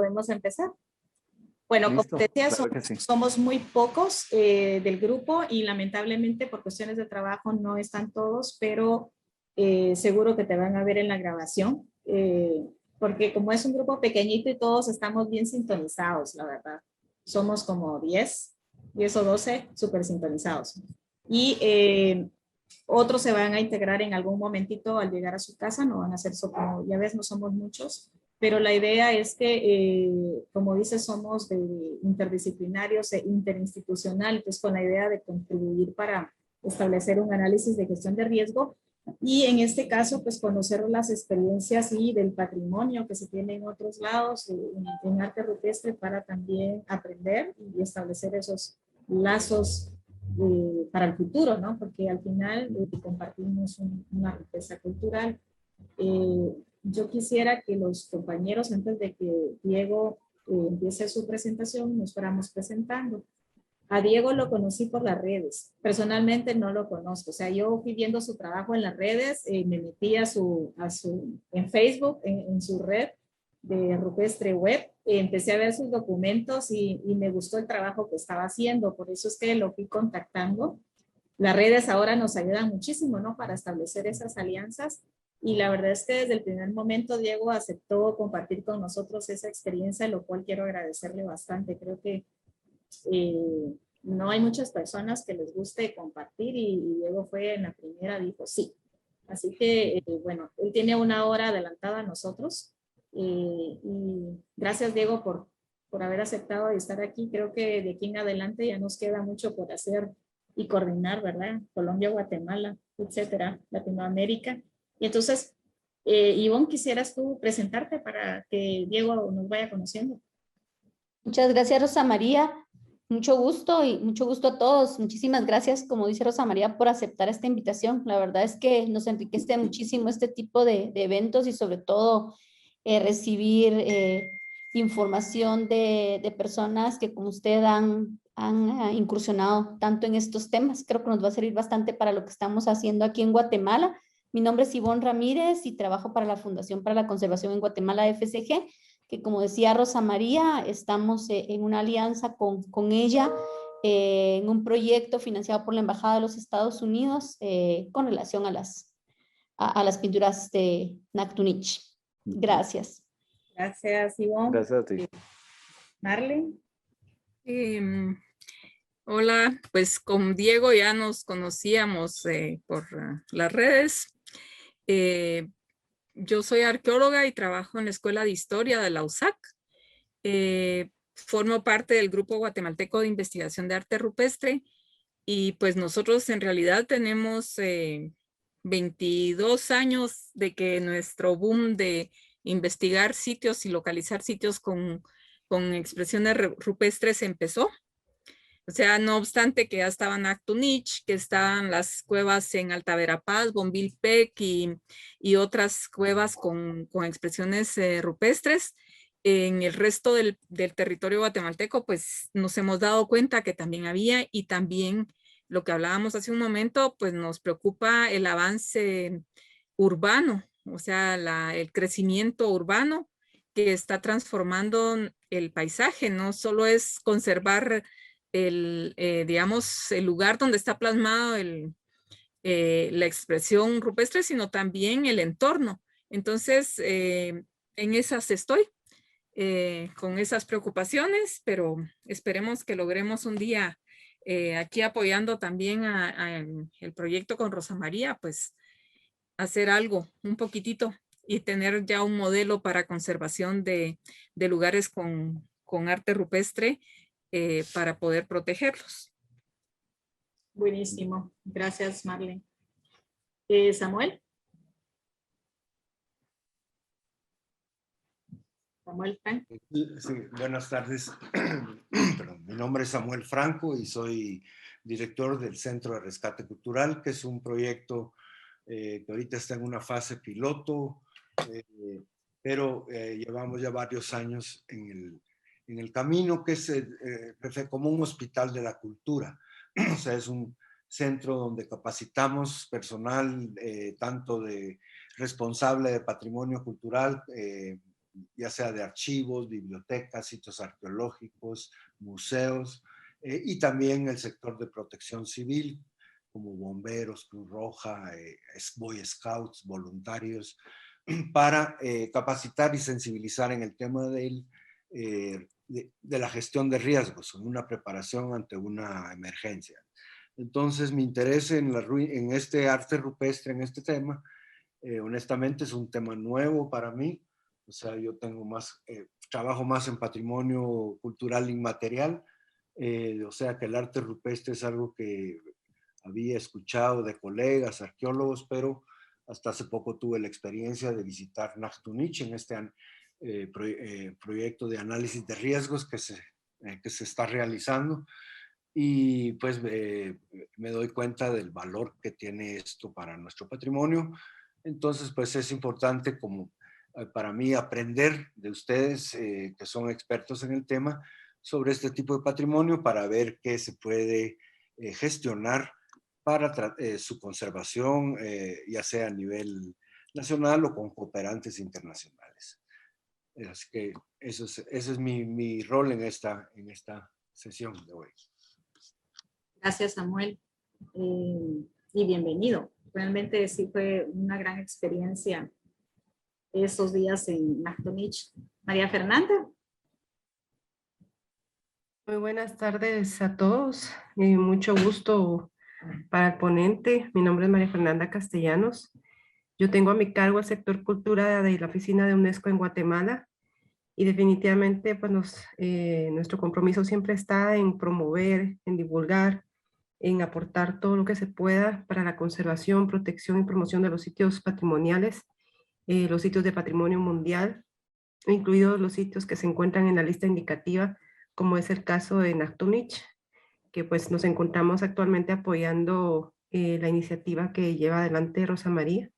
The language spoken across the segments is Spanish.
podemos empezar. Bueno, Listo, como decía, claro que sí. somos muy pocos del grupo y lamentablemente por cuestiones de trabajo no están todos, pero seguro que te van a ver en la grabación, porque como es un grupo pequeñito y todos estamos bien sintonizados, la verdad. Somos como 10 o 12 súper sintonizados. Y otros se van a integrar en algún momentito al llegar a su casa, no van a ser, como ya ves, no somos muchos, pero la idea es que, como dices, somos interdisciplinarios e interinstitucional, pues con la idea de contribuir para establecer un análisis de gestión de riesgo y en este caso, pues conocer las experiencias y del patrimonio que se tiene en otros lados, en arte rupestre, para también aprender y establecer esos lazos para el futuro, ¿no? Porque al final compartimos una riqueza cultural. Yo quisiera que los compañeros, antes de que Diego empiece su presentación, nos fuéramos presentando. A Diego lo conocí por las redes. Personalmente no lo conozco. O sea, yo fui viendo su trabajo en las redes, me metí en Facebook, en su red de Rupestre Web, empecé a ver sus documentos y me gustó el trabajo que estaba haciendo. Por eso es que lo fui contactando. Las redes ahora nos ayudan muchísimo, ¿no? Para establecer esas alianzas. Y la verdad es que desde el primer momento Diego aceptó compartir con nosotros esa experiencia, lo cual quiero agradecerle bastante. Creo que no hay muchas personas que les guste compartir y Diego fue en la primera, dijo sí. Así que, bueno, él tiene una hora adelantada a nosotros y gracias Diego por haber aceptado y estar aquí. Creo que de aquí en adelante ya nos queda mucho por hacer y coordinar, ¿verdad? Colombia, Guatemala, etcétera, Latinoamérica. Y entonces, Ivonne, ¿quisieras tú presentarte para que Diego nos vaya conociendo? Muchas gracias, Rosa María. Mucho gusto y mucho gusto a todos. Muchísimas gracias, como dice Rosa María, por aceptar esta invitación. La verdad es que nos enriquece muchísimo este tipo de eventos y sobre todo recibir información de personas que como usted han incursionado tanto en estos temas. Creo que nos va a servir bastante para lo que estamos haciendo aquí en Guatemala. Mi nombre es Ivonne Ramírez y trabajo para la Fundación para la Conservación en Guatemala, FCG, que como decía Rosa María, estamos en una alianza con ella en un proyecto financiado por la Embajada de los Estados Unidos con relación a las pinturas de Nactunich. Gracias. Gracias, Ivonne. Gracias a ti. Marlene. Hola, pues con Diego ya nos conocíamos por las redes. Yo soy arqueóloga y trabajo en la Escuela de Historia de la USAC. Formo parte del Grupo Guatemalteco de Investigación de Arte Rupestre y pues nosotros en realidad tenemos 22 años de que nuestro boom de investigar sitios y localizar sitios con expresiones rupestres empezó. O sea, no obstante que ya estaban Nactunich, que estaban las cuevas en Alta Verapaz, Bombilpec y otras cuevas con expresiones rupestres, en el resto del territorio guatemalteco, pues nos hemos dado cuenta que también había, y también lo que hablábamos hace un momento, pues nos preocupa el avance urbano, o sea, el crecimiento urbano que está transformando el paisaje. No solo es conservar digamos, el lugar donde está plasmado la expresión rupestre, sino también el entorno. Entonces, en esas estoy, con esas preocupaciones, pero esperemos que logremos un día, aquí apoyando también el proyecto con Rosa María, pues hacer algo, un poquitito, y tener ya un modelo para conservación de lugares con arte rupestre, para poder protegerlos. Buenísimo. Gracias, Marlene. Samuel. Samuel Franco. Sí, buenas tardes. Perdón, mi nombre es Samuel Franco y soy director del Centro de Rescate Cultural, que es un proyecto que ahorita está en una fase piloto, pero llevamos ya varios años en el camino, que es como un hospital de la cultura. O sea, es un centro donde capacitamos personal, tanto de responsable de patrimonio cultural, ya sea de archivos, bibliotecas, sitios arqueológicos, museos, y también el sector de protección civil, como bomberos, Cruz Roja, Boy Scouts, voluntarios, para capacitar y sensibilizar en el tema de la gestión de riesgos, en una preparación ante una emergencia. Entonces, mi interés en este arte rupestre, en este tema, honestamente es un tema nuevo para mí. O sea, yo tengo trabajo más en patrimonio cultural inmaterial, o sea que el arte rupestre es algo que había escuchado de colegas, arqueólogos, pero hasta hace poco tuve la experiencia de visitar Nachtunich en este proyecto de análisis de riesgos que se está realizando, y pues me doy cuenta del valor que tiene esto para nuestro patrimonio. Entonces, pues es importante como para mí aprender de ustedes que son expertos en el tema sobre este tipo de patrimonio para ver qué se puede gestionar para su conservación, ya sea a nivel nacional o con cooperantes internacionales. Así que ese es mi rol en esta sesión de hoy. Gracias, Samuel. Y bienvenido. Realmente sí fue una gran experiencia esos días en Nachtunich. María Fernanda. Muy buenas tardes a todos. Mucho gusto para el ponente. Mi nombre es María Fernanda Castellanos. Yo tengo a mi cargo el sector cultura de la Oficina de UNESCO en Guatemala, y definitivamente pues nuestro compromiso siempre está en promover, en divulgar, en aportar todo lo que se pueda para la conservación, protección y promoción de los sitios patrimoniales, los sitios de patrimonio mundial, incluidos los sitios que se encuentran en la lista indicativa, como es el caso de Nachtunich, que pues nos encontramos actualmente apoyando la iniciativa que lleva adelante Rosa María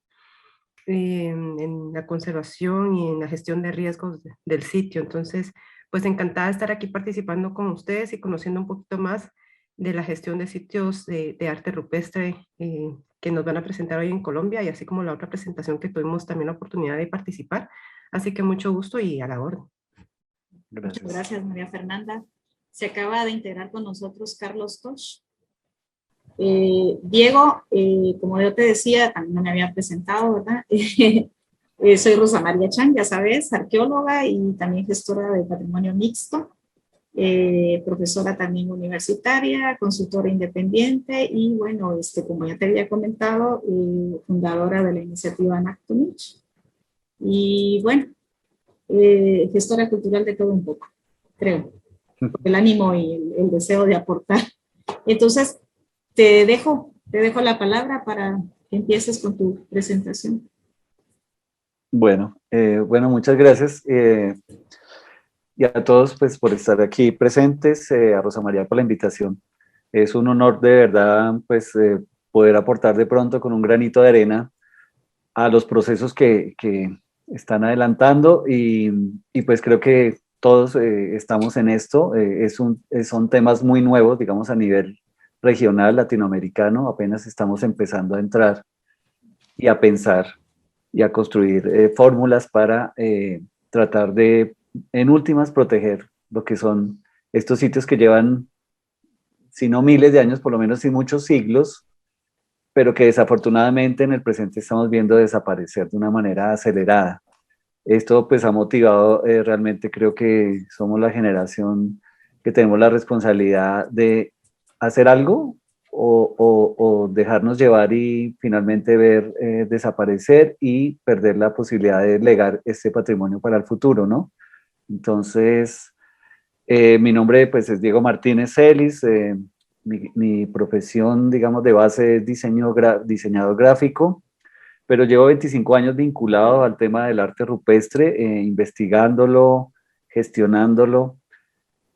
en la conservación y en la gestión de riesgos del sitio. Entonces, pues encantada de estar aquí participando con ustedes y conociendo un poquito más de la gestión de sitios de arte rupestre que nos van a presentar hoy en Colombia, y así como la otra presentación que tuvimos también la oportunidad de participar. Así que mucho gusto y a la orden. Gracias. Muchas gracias, María Fernanda. Se acaba de integrar con nosotros Carlos Tosh. Diego, como yo te decía, también no me había presentado, ¿verdad? Soy Rosa María Chan, ya sabes, arqueóloga y también gestora de patrimonio mixto, profesora también universitaria, consultora independiente y bueno, como ya te había comentado, fundadora de la iniciativa Nachtunich. Y bueno, gestora cultural de todo un poco, creo, el ánimo y el deseo de aportar. Entonces, te dejo la palabra para que empieces con tu presentación. Bueno, muchas gracias y a todos pues por estar aquí presentes, a Rosa María por la invitación. Es un honor de verdad pues poder aportar de pronto con un granito de arena a los procesos que están adelantando y pues creo que todos estamos en esto. Son temas muy nuevos, digamos, a nivel regional latinoamericano. Apenas estamos empezando a entrar y a pensar y a construir fórmulas para tratar de, en últimas, proteger lo que son estos sitios que llevan, si no miles de años, por lo menos sí muchos siglos, pero que desafortunadamente en el presente estamos viendo desaparecer de una manera acelerada. Esto pues ha motivado realmente, creo que somos la generación que tenemos la responsabilidad de hacer algo o dejarnos llevar y finalmente ver desaparecer y perder la posibilidad de legar este patrimonio para el futuro, ¿no? Entonces, mi nombre pues es Diego Martínez Celis, mi profesión, digamos, de base es diseñador gráfico, pero llevo 25 años vinculado al tema del arte rupestre, investigándolo, gestionándolo,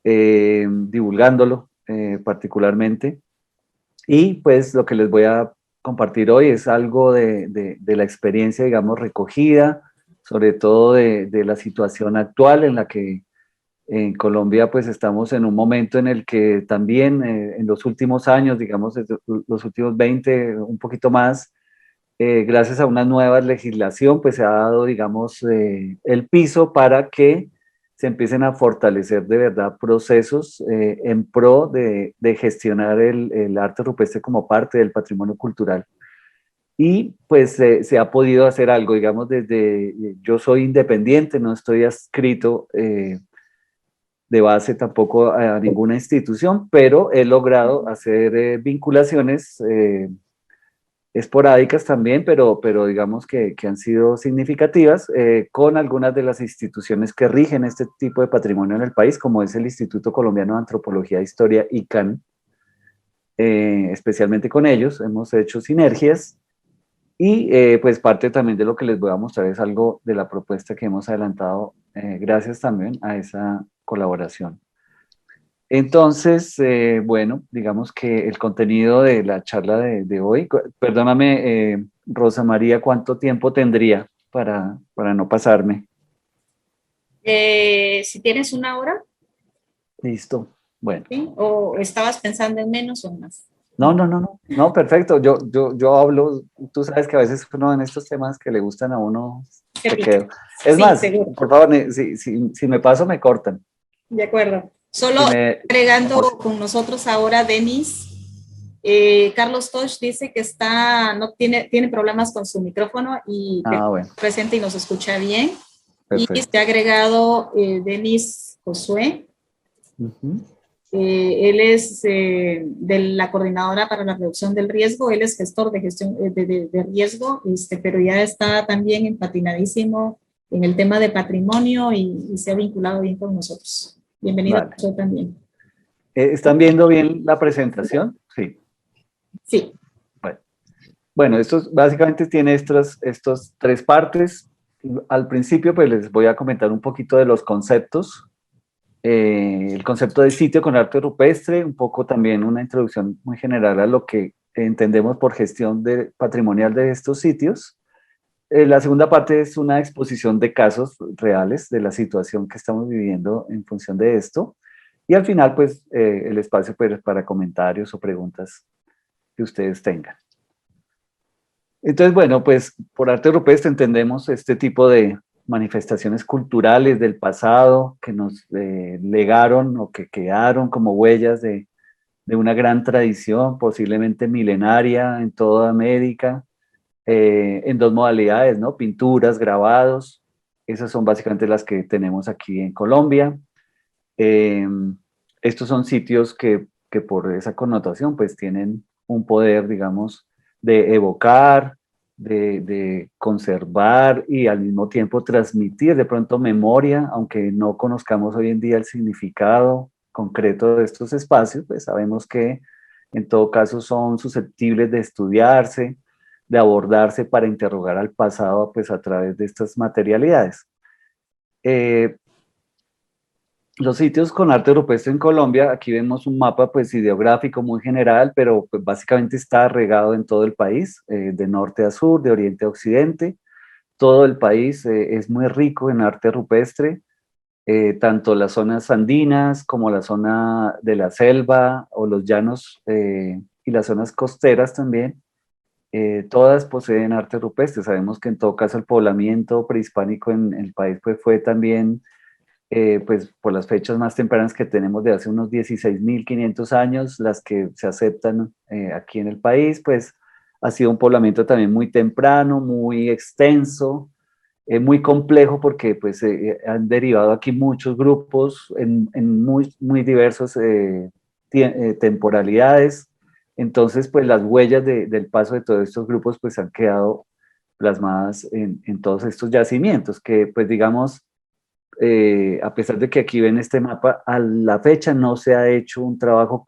divulgándolo particularmente. Y pues lo que les voy a compartir hoy es algo de la experiencia, digamos, recogida, sobre todo de la situación actual en la que en Colombia pues estamos en un momento en el que también en los últimos años, digamos, desde los últimos 20, un poquito más, gracias a una nueva legislación, pues se ha dado, digamos, el piso para que se empiecen a fortalecer de verdad procesos en pro de gestionar el arte rupestre como parte del patrimonio cultural. Y pues se ha podido hacer algo, digamos, yo soy independiente, no estoy adscrito de base tampoco a ninguna institución, pero he logrado hacer vinculaciones esporádicas también, pero digamos que han sido significativas con algunas de las instituciones que rigen este tipo de patrimonio en el país, como es el Instituto Colombiano de Antropología e Historia, ICANN. Especialmente con ellos hemos hecho sinergias y pues parte también de lo que les voy a mostrar es algo de la propuesta que hemos adelantado gracias también a esa colaboración. Entonces, bueno, digamos que el contenido de la charla de hoy, perdóname, Rosa María, ¿cuánto tiempo tendría para no pasarme? Si tienes una hora, Listo, bueno. ¿sí? ¿O estabas pensando en menos o más? No, perfecto, yo hablo, tú sabes que a veces uno en estos temas que le gustan a uno, se queda. Es Sí, más, seguro. por favor, si me paso, me cortan. De acuerdo. Solo agregando con nosotros ahora Denis. Carlos Tosh dice que no tiene problemas con su micrófono y que bueno. presente y nos escucha bien. Perfecto. Y se ha agregado Denis Josué. Él es de la Coordinadora para la Reducción del Riesgo. Él es gestor de gestión de riesgo, pero ya está también empatinadísimo en el tema de patrimonio y se ha vinculado bien con nosotros. Bienvenido a usted también. ¿Están viendo bien la presentación? Sí. Sí. Bueno, esto básicamente tiene estos tres partes. Al principio, pues les voy a comentar un poquito de los conceptos. El concepto de sitio con arte rupestre, un poco también una introducción muy general a lo que entendemos por gestión patrimonial de estos sitios. La segunda parte es una exposición de casos reales de la situación que estamos viviendo en función de esto. Y al final, pues, el espacio para comentarios o preguntas que ustedes tengan. Entonces, bueno, pues por arte rupestre entendemos este tipo de manifestaciones culturales del pasado que nos legaron o que quedaron como huellas de una gran tradición, posiblemente milenaria en toda América, en dos modalidades, ¿no? Pinturas, grabados. Esas son básicamente las que tenemos aquí en Colombia. Estos son sitios que por esa connotación pues tienen un poder, digamos, de evocar, de conservar y al mismo tiempo transmitir de pronto memoria, aunque no conozcamos hoy en día el significado concreto de estos espacios, pues sabemos que en todo caso son susceptibles de estudiarse, de abordarse para interrogar al pasado pues a través de estas materialidades. Los sitios con arte rupestre en Colombia, aquí vemos un mapa pues ideográfico muy general, pero pues básicamente está regado en todo el país, de norte a sur, de oriente a occidente. Todo el país es muy rico en arte rupestre, tanto las zonas andinas como la zona de la selva o los llanos y las zonas costeras también. Todas poseen arte rupestre. Sabemos que en todo caso el poblamiento prehispánico en el país pues fue también pues por las fechas más tempranas que tenemos de hace unos 16.500 años, las que se aceptan aquí en el país, pues ha sido un poblamiento también muy temprano, muy extenso, muy complejo porque pues han derivado aquí muchos grupos en muy diversas temporalidades. Entonces pues las huellas del paso de todos estos grupos pues han quedado plasmadas en todos estos yacimientos que pues digamos a pesar de que aquí ven este mapa, a la fecha no se ha hecho un trabajo,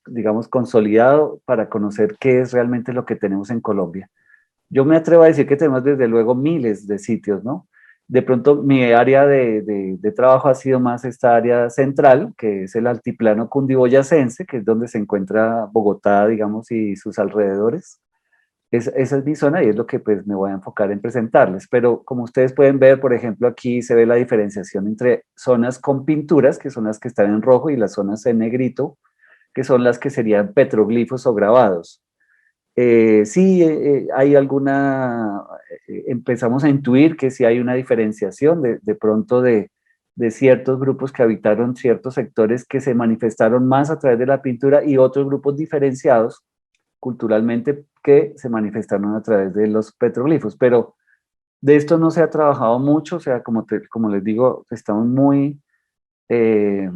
digamos, consolidado para conocer qué es realmente lo que tenemos en Colombia. Yo me atrevo a decir que tenemos desde luego miles de sitios, ¿no? De pronto mi área de trabajo ha sido más esta área central, que es el altiplano cundiboyacense, que es donde se encuentra Bogotá, digamos, y sus alrededores. Esa es mi zona y es lo que pues me voy a enfocar en presentarles. Pero como ustedes pueden ver, por ejemplo, aquí se ve la diferenciación entre zonas con pinturas, que son las que están en rojo, y las zonas en negrito, que son las que serían petroglifos o grabados. Sí, hay empezamos a intuir que sí hay una diferenciación de pronto de ciertos grupos que habitaron ciertos sectores que se manifestaron más a través de la pintura y otros grupos diferenciados culturalmente que se manifestaron a través de los petroglifos. Pero de esto no se ha trabajado mucho, o sea, como les digo, estamos muy eh,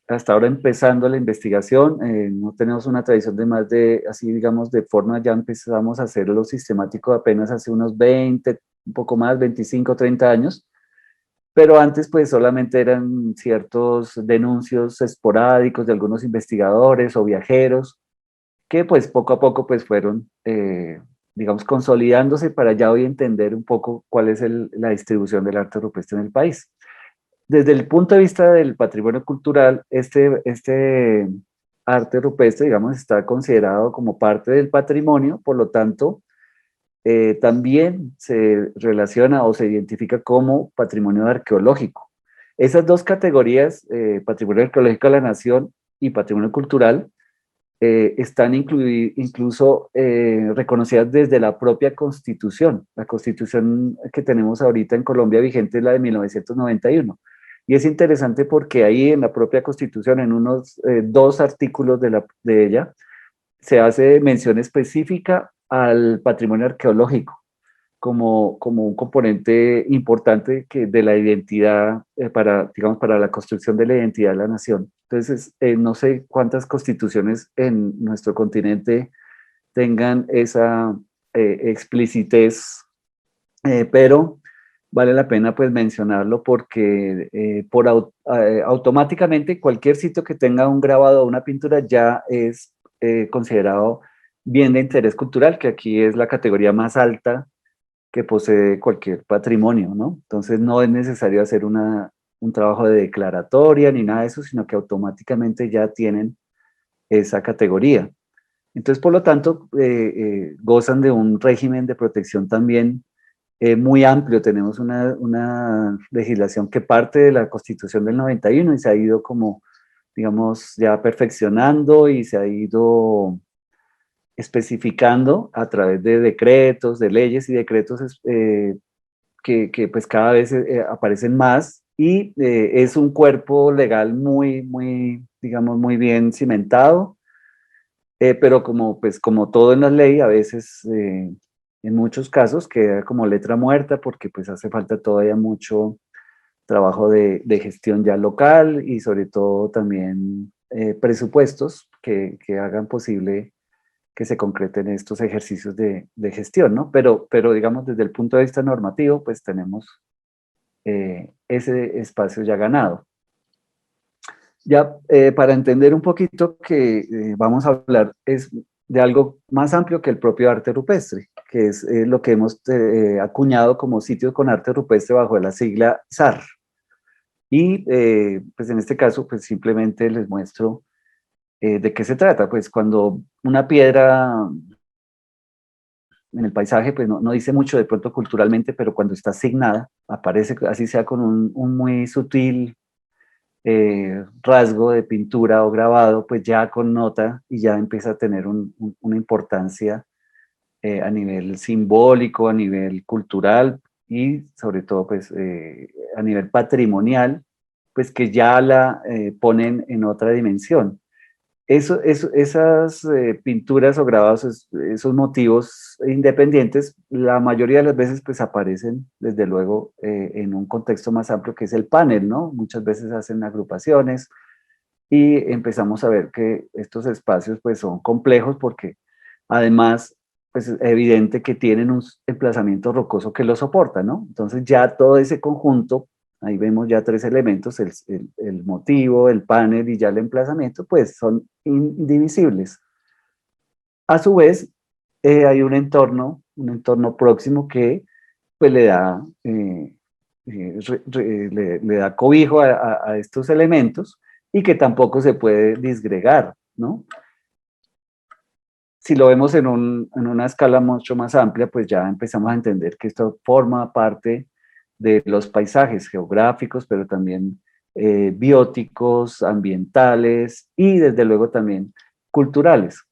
hasta ahora empezando la investigación, no tenemos una tradición de más de, así digamos, de forma ya empezamos a hacerlo sistemático apenas hace unos 20, un poco más, 25, 30 años, pero antes pues solamente eran ciertos denuncios esporádicos de algunos investigadores o viajeros que pues poco a poco pues fueron, digamos, consolidándose para ya hoy entender un poco cuál es la distribución del arte rupestre en el país. Desde el punto de vista del patrimonio cultural, este arte rupestre, digamos, está considerado como parte del patrimonio, por lo tanto, también se relaciona o se identifica como patrimonio arqueológico. Esas dos categorías, patrimonio arqueológico de la nación y patrimonio cultural, están incluso reconocidas desde la propia Constitución. La Constitución que tenemos ahorita en Colombia vigente es la de 1991. Y es interesante porque ahí en la propia Constitución, en unos dos artículos de ella, se hace mención específica al patrimonio arqueológico como un componente importante de la identidad, digamos, para la construcción de la identidad de la nación. Entonces, no sé cuántas constituciones en nuestro continente tengan esa explicitez, pero vale la pena pues mencionarlo porque automáticamente cualquier sitio que tenga un grabado o una pintura ya es considerado bien de interés cultural, que aquí es la categoría más alta que posee cualquier patrimonio, ¿no? Entonces no es necesario hacer un trabajo de declaratoria ni nada de eso, sino que automáticamente ya tienen esa categoría. Entonces, por lo tanto, gozan de un régimen de protección también muy amplio. Tenemos una legislación que parte de la Constitución del 91 y se ha ido como, digamos, ya perfeccionando y se ha ido especificando a través de decretos, de leyes y decretos que pues cada vez aparecen más y es un cuerpo legal muy, digamos, muy bien cimentado, pero pues como todo en la ley, a veces, en muchos casos, queda como letra muerta porque pues hace falta todavía mucho trabajo de gestión ya local y sobre todo también presupuestos que hagan posible que se concreten estos ejercicios de gestión, ¿no? Pero digamos, desde el punto de vista normativo, pues tenemos ese espacio ya ganado. Ya para entender un poquito que vamos a hablar es de algo más amplio que el propio arte rupestre, que es lo que hemos acuñado como sitios con arte rupestre bajo la sigla SAR. Y pues en este caso, pues simplemente les muestro de qué se trata. Pues cuando una piedra en el paisaje, pues no dice mucho de pronto culturalmente, pero cuando está asignada, aparece así sea con un muy sutil rasgo de pintura o grabado, pues ya connota y ya empieza a tener una importancia a nivel simbólico, a nivel cultural y sobre todo pues a nivel patrimonial, pues que ya la ponen en otra dimensión. Esas pinturas o grabados, esos motivos independientes, la mayoría de las veces pues aparecen desde luego en un contexto más amplio que es el panel, ¿no? Muchas veces hacen agrupaciones y empezamos a ver que estos espacios pues son complejos porque además pues es evidente que tienen un emplazamiento rocoso que lo soporta, ¿no? Entonces ya todo ese conjunto, ahí vemos ya tres elementos, el motivo, el panel y ya el emplazamiento, pues son indivisibles. A su vez, hay un entorno próximo que pues le da, le da cobijo a estos elementos y que tampoco se puede disgregar, ¿no? Si lo vemos en una escala mucho más amplia, pues ya empezamos a entender que esto forma parte de los paisajes geográficos, pero también bióticos, ambientales y desde luego también culturales.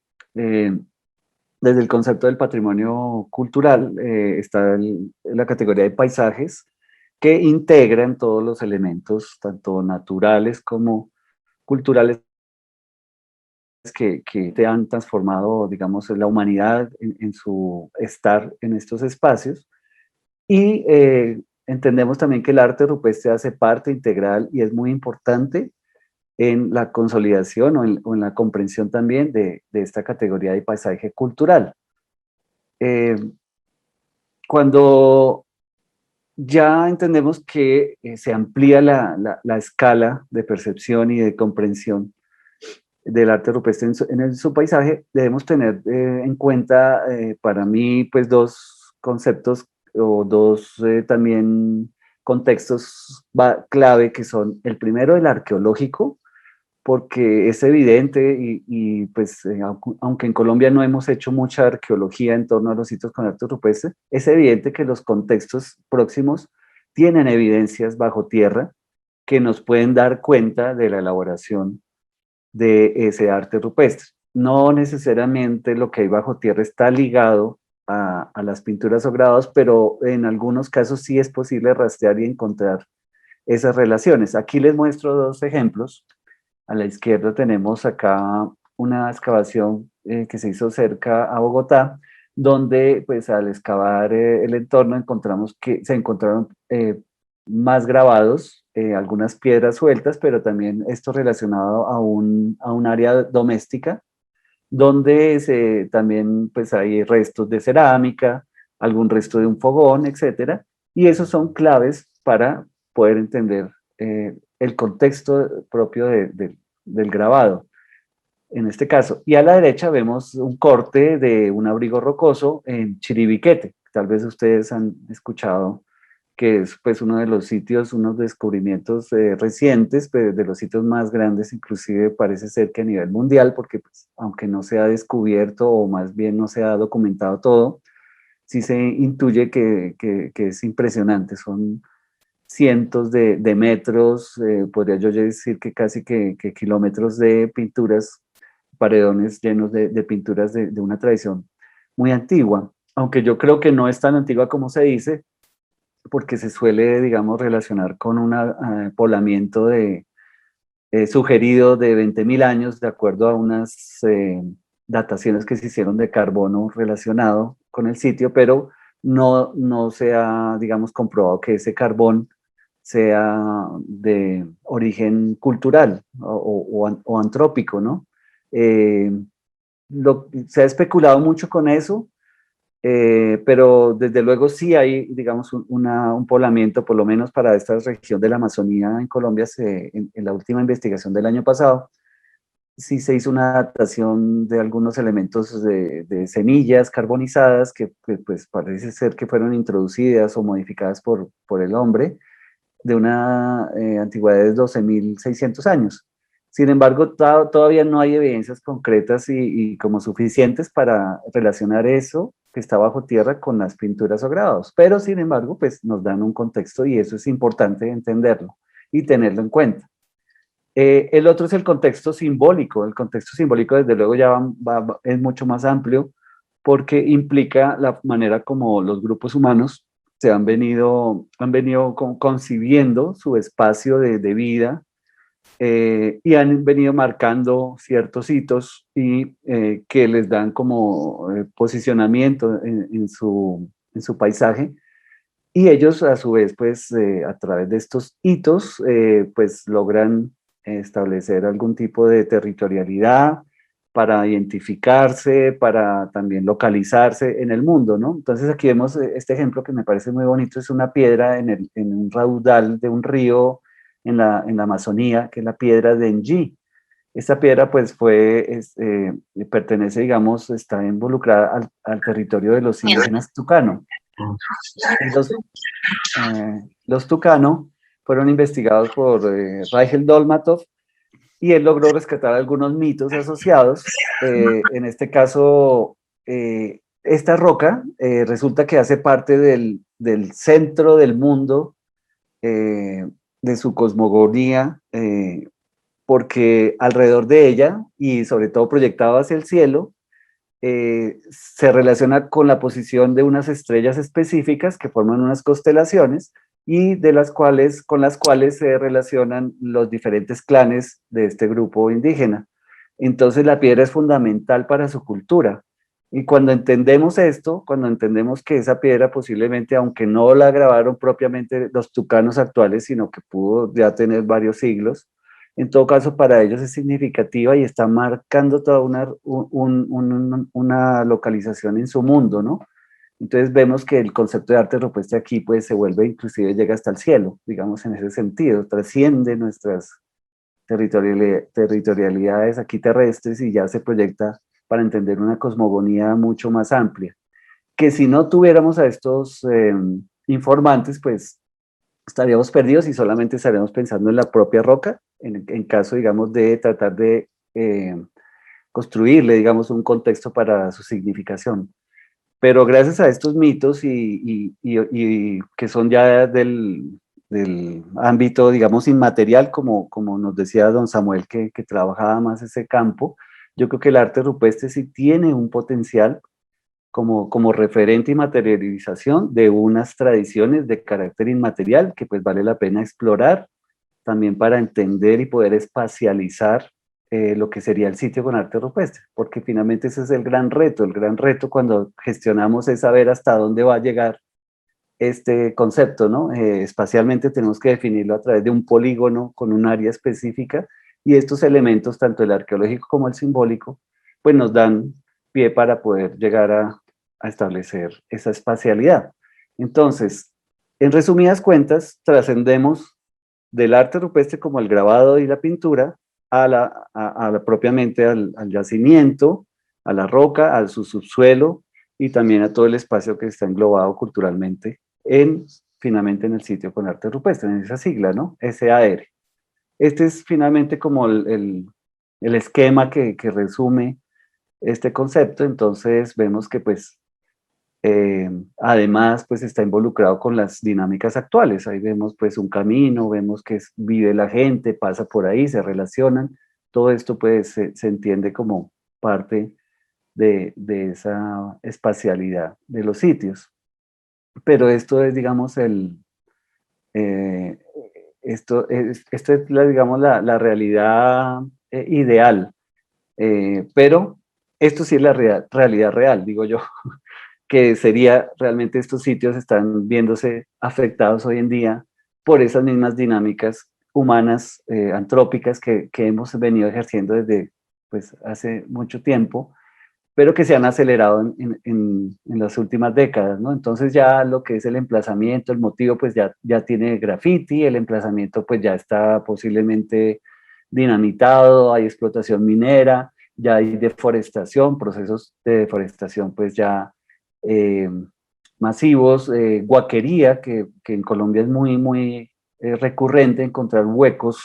desde el concepto del patrimonio cultural está la categoría de paisajes, que integran todos los elementos, tanto naturales como culturales, que te han transformado, digamos, la humanidad en su estar en estos espacios. Y entendemos también que el arte rupestre hace parte integral y es muy importante en la consolidación o en la comprensión también de esta categoría de paisaje cultural. Eh, cuando ya entendemos que se amplía la escala de percepción y de comprensión del arte rupestre en su paisaje, debemos tener en cuenta, para mí, pues dos conceptos o dos también contextos clave, que son el primero, el arqueológico, porque es evidente y pues aunque en Colombia no hemos hecho mucha arqueología en torno a los sitios con arte rupestre, es evidente que los contextos próximos tienen evidencias bajo tierra que nos pueden dar cuenta de la elaboración de ese arte rupestre. No necesariamente lo que hay bajo tierra está ligado a las pinturas o grabados, pero en algunos casos sí es posible rastrear y encontrar esas relaciones. Aquí les muestro dos ejemplos. A la izquierda tenemos acá una excavación que se hizo cerca a Bogotá, donde pues al excavar el entorno encontramos que se encontraron más grabados, algunas piedras sueltas, pero también esto relacionado a un área doméstica, donde también pues hay restos de cerámica, algún resto de un fogón, etcétera, y esos son claves para poder entender el contexto propio del grabado, en este caso. Y a la derecha vemos un corte de un abrigo rocoso en Chiribiquete. Tal vez ustedes han escuchado que es pues uno de los sitios, unos descubrimientos recientes, pero de los sitios más grandes, inclusive parece ser que a nivel mundial, porque pues, aunque no se ha descubierto o más bien no se ha documentado todo, sí se intuye que es impresionante. Son cientos de metros, podría yo decir que casi que kilómetros de pinturas, paredones llenos de pinturas de una tradición muy antigua, aunque yo creo que no es tan antigua como se dice, porque se suele, digamos, relacionar con un poblamiento sugerido de 20.000 años, de acuerdo a unas dataciones que se hicieron de carbono relacionado con el sitio, pero no se ha, digamos, comprobado que ese carbón sea de origen cultural o antrópico, ¿no? Eh, Se ha especulado mucho con eso, pero desde luego sí hay, digamos, un poblamiento, por lo menos para esta región de la Amazonía en Colombia, en la última investigación del año pasado, sí se hizo una adaptación de algunos elementos de semillas carbonizadas que, pues parece ser que fueron introducidas o modificadas por el hombre, de una antigüedad de 12.600 años. Sin embargo, todavía no hay evidencias concretas y como suficientes para relacionar eso que está bajo tierra con las pinturas o grabados. Pero, sin embargo, pues nos dan un contexto y eso es importante entenderlo y tenerlo en cuenta. El otro es el contexto simbólico. El contexto simbólico, desde luego, ya es mucho más amplio porque implica la manera como los grupos humanos han venido concibiendo su espacio de vida, y han venido marcando ciertos hitos y que les dan como posicionamiento en su paisaje. Y ellos a su vez, pues a través de estos hitos, pues logran establecer algún tipo de territorialidad para identificarse, para también localizarse en el mundo, ¿no? Entonces aquí vemos este ejemplo que me parece muy bonito, es una piedra en un raudal de un río en la Amazonía, que es la piedra de Enji. Esta piedra pues pertenece, digamos, está involucrada al territorio de los indígenas tucano. Los tucano fueron investigados por Raigel Dolmatov y él logró rescatar algunos mitos asociados. En este caso, esta roca resulta que hace parte del centro del mundo, de su cosmogonía, porque alrededor de ella y sobre todo proyectado hacia el cielo, se relaciona con la posición de unas estrellas específicas que forman unas constelaciones y con las cuales se relacionan los diferentes clanes de este grupo indígena. Entonces la piedra es fundamental para su cultura. Y cuando entendemos esto, cuando entendemos que esa piedra posiblemente, aunque no la grabaron propiamente los tucanos actuales, sino que pudo ya tener varios siglos, en todo caso para ellos es significativa y está marcando toda una localización en su mundo, ¿no? Entonces vemos que el concepto de arte rupestre aquí pues se vuelve, inclusive llega hasta el cielo, digamos en ese sentido, trasciende nuestras territorialidades aquí terrestres y ya se proyecta para entender una cosmogonía mucho más amplia. Que si no tuviéramos a estos informantes, pues estaríamos perdidos y solamente estaríamos pensando en la propia roca, en caso, digamos, de tratar de construirle, digamos, un contexto para su significación. Pero gracias a estos mitos y que son ya del ámbito, digamos, inmaterial, como nos decía don Samuel, que trabajaba más ese campo, yo creo que el arte rupestre sí tiene un potencial como referente y materialización de unas tradiciones de carácter inmaterial que pues vale la pena explorar también para entender y poder espacializar lo que sería el sitio con arte rupestre, porque finalmente ese es el gran reto cuando gestionamos es saber hasta dónde va a llegar este concepto, ¿no? Espacialmente tenemos que definirlo a través de un polígono con un área específica y estos elementos, tanto el arqueológico como el simbólico, pues nos dan pie para poder llegar a establecer esa espacialidad. Entonces, en resumidas cuentas, trascendemos del arte rupestre como el grabado y la pintura propiamente al yacimiento, a la roca, a su subsuelo y también a todo el espacio que está englobado culturalmente finalmente en el sitio con arte rupestre, en esa sigla, ¿no? SAR. Este es finalmente como el esquema que resume este concepto, entonces vemos que pues además pues está involucrado con las dinámicas actuales, ahí vemos pues un camino, vemos que vive la gente, pasa por ahí, se relacionan, todo esto pues se entiende como parte de esa espacialidad de los sitios. Pero esto es, digamos, esto es digamos, la realidad ideal, pero esto sí es la realidad real, digo yo, que sería realmente estos sitios están viéndose afectados hoy en día por esas mismas dinámicas humanas, antrópicas que hemos venido ejerciendo desde pues, hace mucho tiempo, pero que se han acelerado en las últimas décadas, ¿no? Entonces ya lo que es el emplazamiento, el motivo, pues ya tiene graffiti, el emplazamiento pues ya está posiblemente dinamitado, hay explotación minera, ya hay deforestación, procesos de deforestación pues ya masivos, guaquería, que en Colombia es muy recurrente encontrar huecos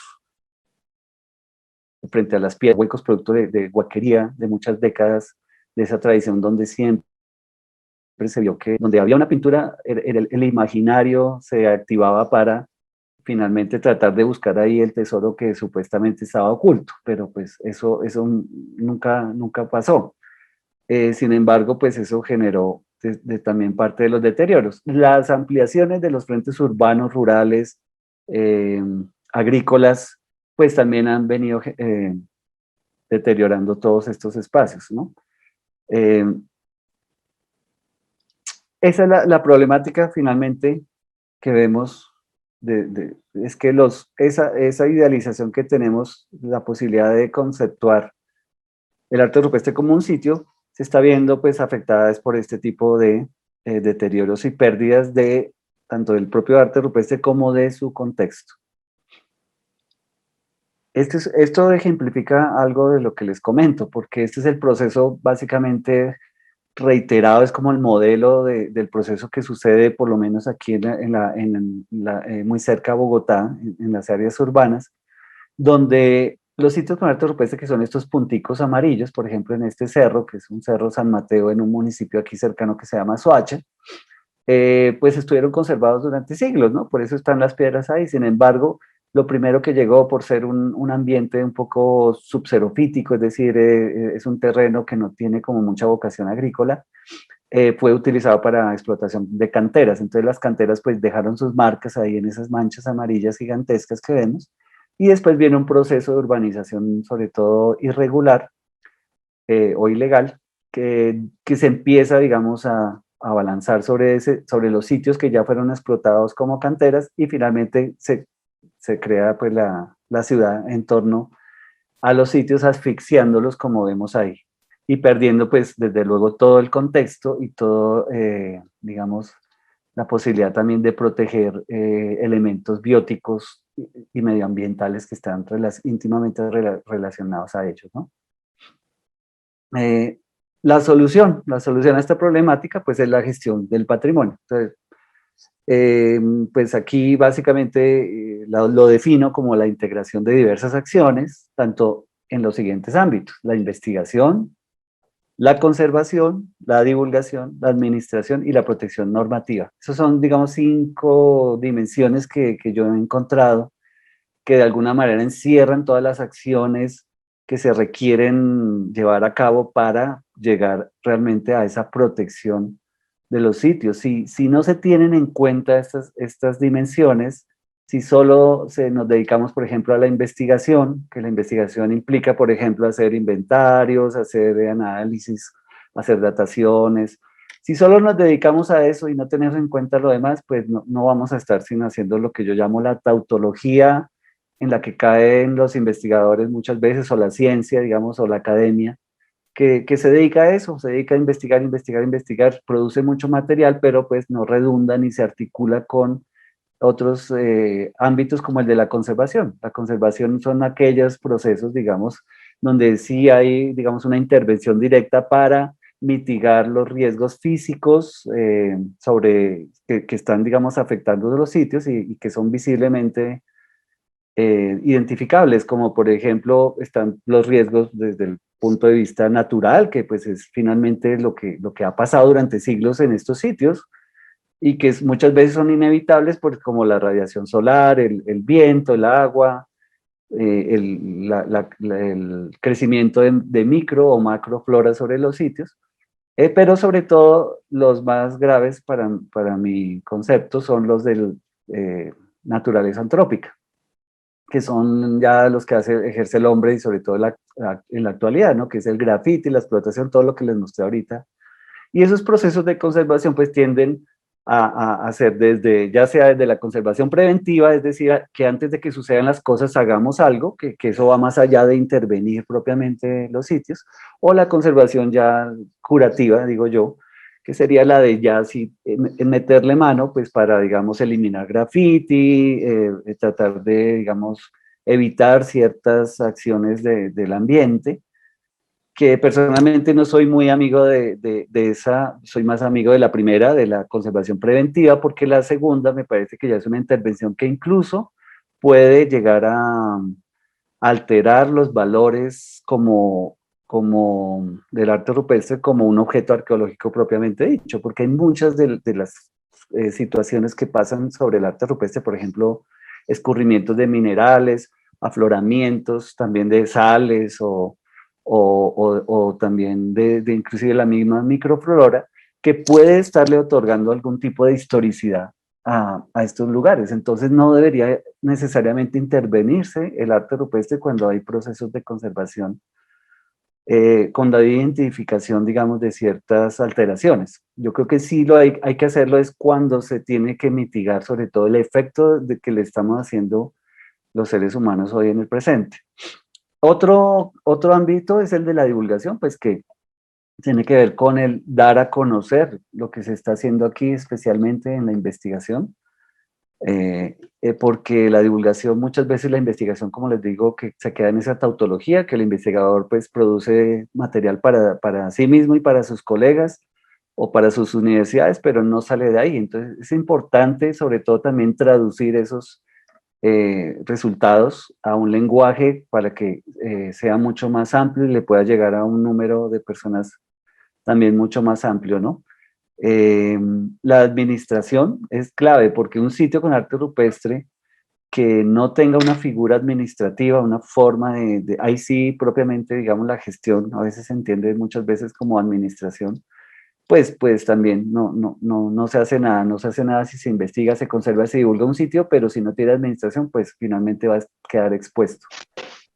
frente a las piedras, huecos producto de guaquería de muchas décadas, de esa tradición donde siempre se vio que donde había una pintura, el imaginario se activaba para finalmente tratar de buscar ahí el tesoro que supuestamente estaba oculto, pero pues eso nunca pasó. Sin embargo, pues eso generó también parte de los deterioros. Las ampliaciones de los frentes urbanos, rurales, agrícolas, pues también han venido deteriorando todos estos espacios, ¿no? Esa es la problemática finalmente que vemos, es que esa idealización que tenemos, la posibilidad de conceptuar el arte rupestre como un sitio, se está viendo pues afectada por este tipo de deterioros y pérdidas de tanto del propio arte rupestre como de su contexto. Esto ejemplifica algo de lo que les comento, porque este es el proceso básicamente reiterado, es como el modelo del proceso que sucede por lo menos aquí muy cerca a Bogotá, en las áreas urbanas, donde los sitios con arte rupestre, que son estos punticos amarillos, por ejemplo en este cerro, que es un cerro San Mateo en un municipio aquí cercano que se llama Soacha, pues estuvieron conservados durante siglos, ¿no? Por eso están las piedras ahí. Sin embargo, lo primero que llegó por ser un ambiente un poco subxerofítico, es decir, es un terreno que no tiene como mucha vocación agrícola, fue utilizado para explotación de canteras. Entonces las canteras pues dejaron sus marcas ahí en esas manchas amarillas gigantescas que vemos, y después viene un proceso de urbanización sobre todo irregular o ilegal, que se empieza, digamos, a balanzar sobre los sitios que ya fueron explotados como canteras, y finalmente se crea pues la ciudad en torno a los sitios, asfixiándolos como vemos ahí, y perdiendo pues desde luego todo el contexto y todo, digamos, la posibilidad también de proteger elementos bióticos y medioambientales que están íntimamente relacionados a ellos, ¿no? La solución a esta problemática pues es la gestión del patrimonio. Entonces, pues aquí básicamente lo defino como la integración de diversas acciones, tanto en los siguientes ámbitos: la investigación, la conservación, la divulgación, la administración y la protección normativa. Esas son, digamos, 5 dimensiones que yo he encontrado que de alguna manera encierran todas las acciones que se requieren llevar a cabo para llegar realmente a esa protección de los sitios. Si no se tienen en cuenta estas dimensiones, si solo nos dedicamos, por ejemplo, a la investigación, que la investigación implica, por ejemplo, hacer inventarios, hacer análisis, hacer dataciones, si solo nos dedicamos a eso y no tenemos en cuenta lo demás, pues no vamos a estar sino haciendo lo que yo llamo la tautología, en la que caen los investigadores muchas veces, o la ciencia, digamos, o la academia, que se dedica a eso, se dedica a investigar, investigar, investigar, produce mucho material, pero pues no redunda ni se articula con otros ámbitos como el de la conservación. La conservación son aquellos procesos, digamos, donde sí hay, digamos, una intervención directa para mitigar los riesgos físicos que están, digamos, afectando los sitios y que son visiblemente identificables, como por ejemplo están los riesgos desde el punto de vista natural, que pues es finalmente lo que ha pasado durante siglos en estos sitios, y que muchas veces son inevitables, como la radiación solar, el viento, el agua, el crecimiento de micro o macroflora sobre los sitios, pero sobre todo los más graves para mi concepto son los de naturaleza antrópica, que son ya los que ejerce el hombre, y sobre todo en la actualidad, ¿no? Que es el grafiti, la explotación, todo lo que les mostré ahorita. Y esos procesos de conservación pues tienden a hacer ya sea desde la conservación preventiva, es decir, que antes de que sucedan las cosas hagamos algo, que eso va más allá de intervenir propiamente los sitios, o la conservación ya curativa, digo yo, que sería la de ya en meterle mano pues para, digamos, eliminar grafiti, tratar de, digamos, evitar ciertas acciones del ambiente, que personalmente no soy muy amigo de esa, soy más amigo de la primera, de la conservación preventiva, porque la segunda me parece que ya es una intervención que incluso puede llegar a alterar los valores como del arte rupestre como un objeto arqueológico propiamente dicho, porque hay muchas de las situaciones que pasan sobre el arte rupestre, por ejemplo, escurrimientos de minerales, afloramientos también de sales o también de inclusive la misma microflora, que puede estarle otorgando algún tipo de historicidad a estos lugares. Entonces no debería necesariamente intervenirse el arte rupestre cuando hay procesos de conservación, cuando hay identificación, digamos, de ciertas alteraciones. Yo creo que sí hay que hacerlo es cuando se tiene que mitigar sobre todo el efecto de que le estamos haciendo los seres humanos hoy en el presente. Otro ámbito es el de la divulgación, pues que tiene que ver con el dar a conocer lo que se está haciendo aquí, especialmente en la investigación, porque la divulgación, muchas veces la investigación, como les digo, que se queda en esa tautología, que el investigador pues produce material para sí mismo y para sus colegas o para sus universidades, pero no sale de ahí. Entonces es importante sobre todo también traducir esos resultados a un lenguaje para que sea mucho más amplio y le pueda llegar a un número de personas también mucho más amplio, ¿no? La administración es clave, porque un sitio con arte rupestre que no tenga una figura administrativa, una forma ahí sí propiamente, digamos, la gestión, a veces se entiende muchas veces como administración, pues también no se hace nada, no se hace nada si se investiga, se conserva, se divulga un sitio, pero si no tiene administración, pues finalmente va a quedar expuesto.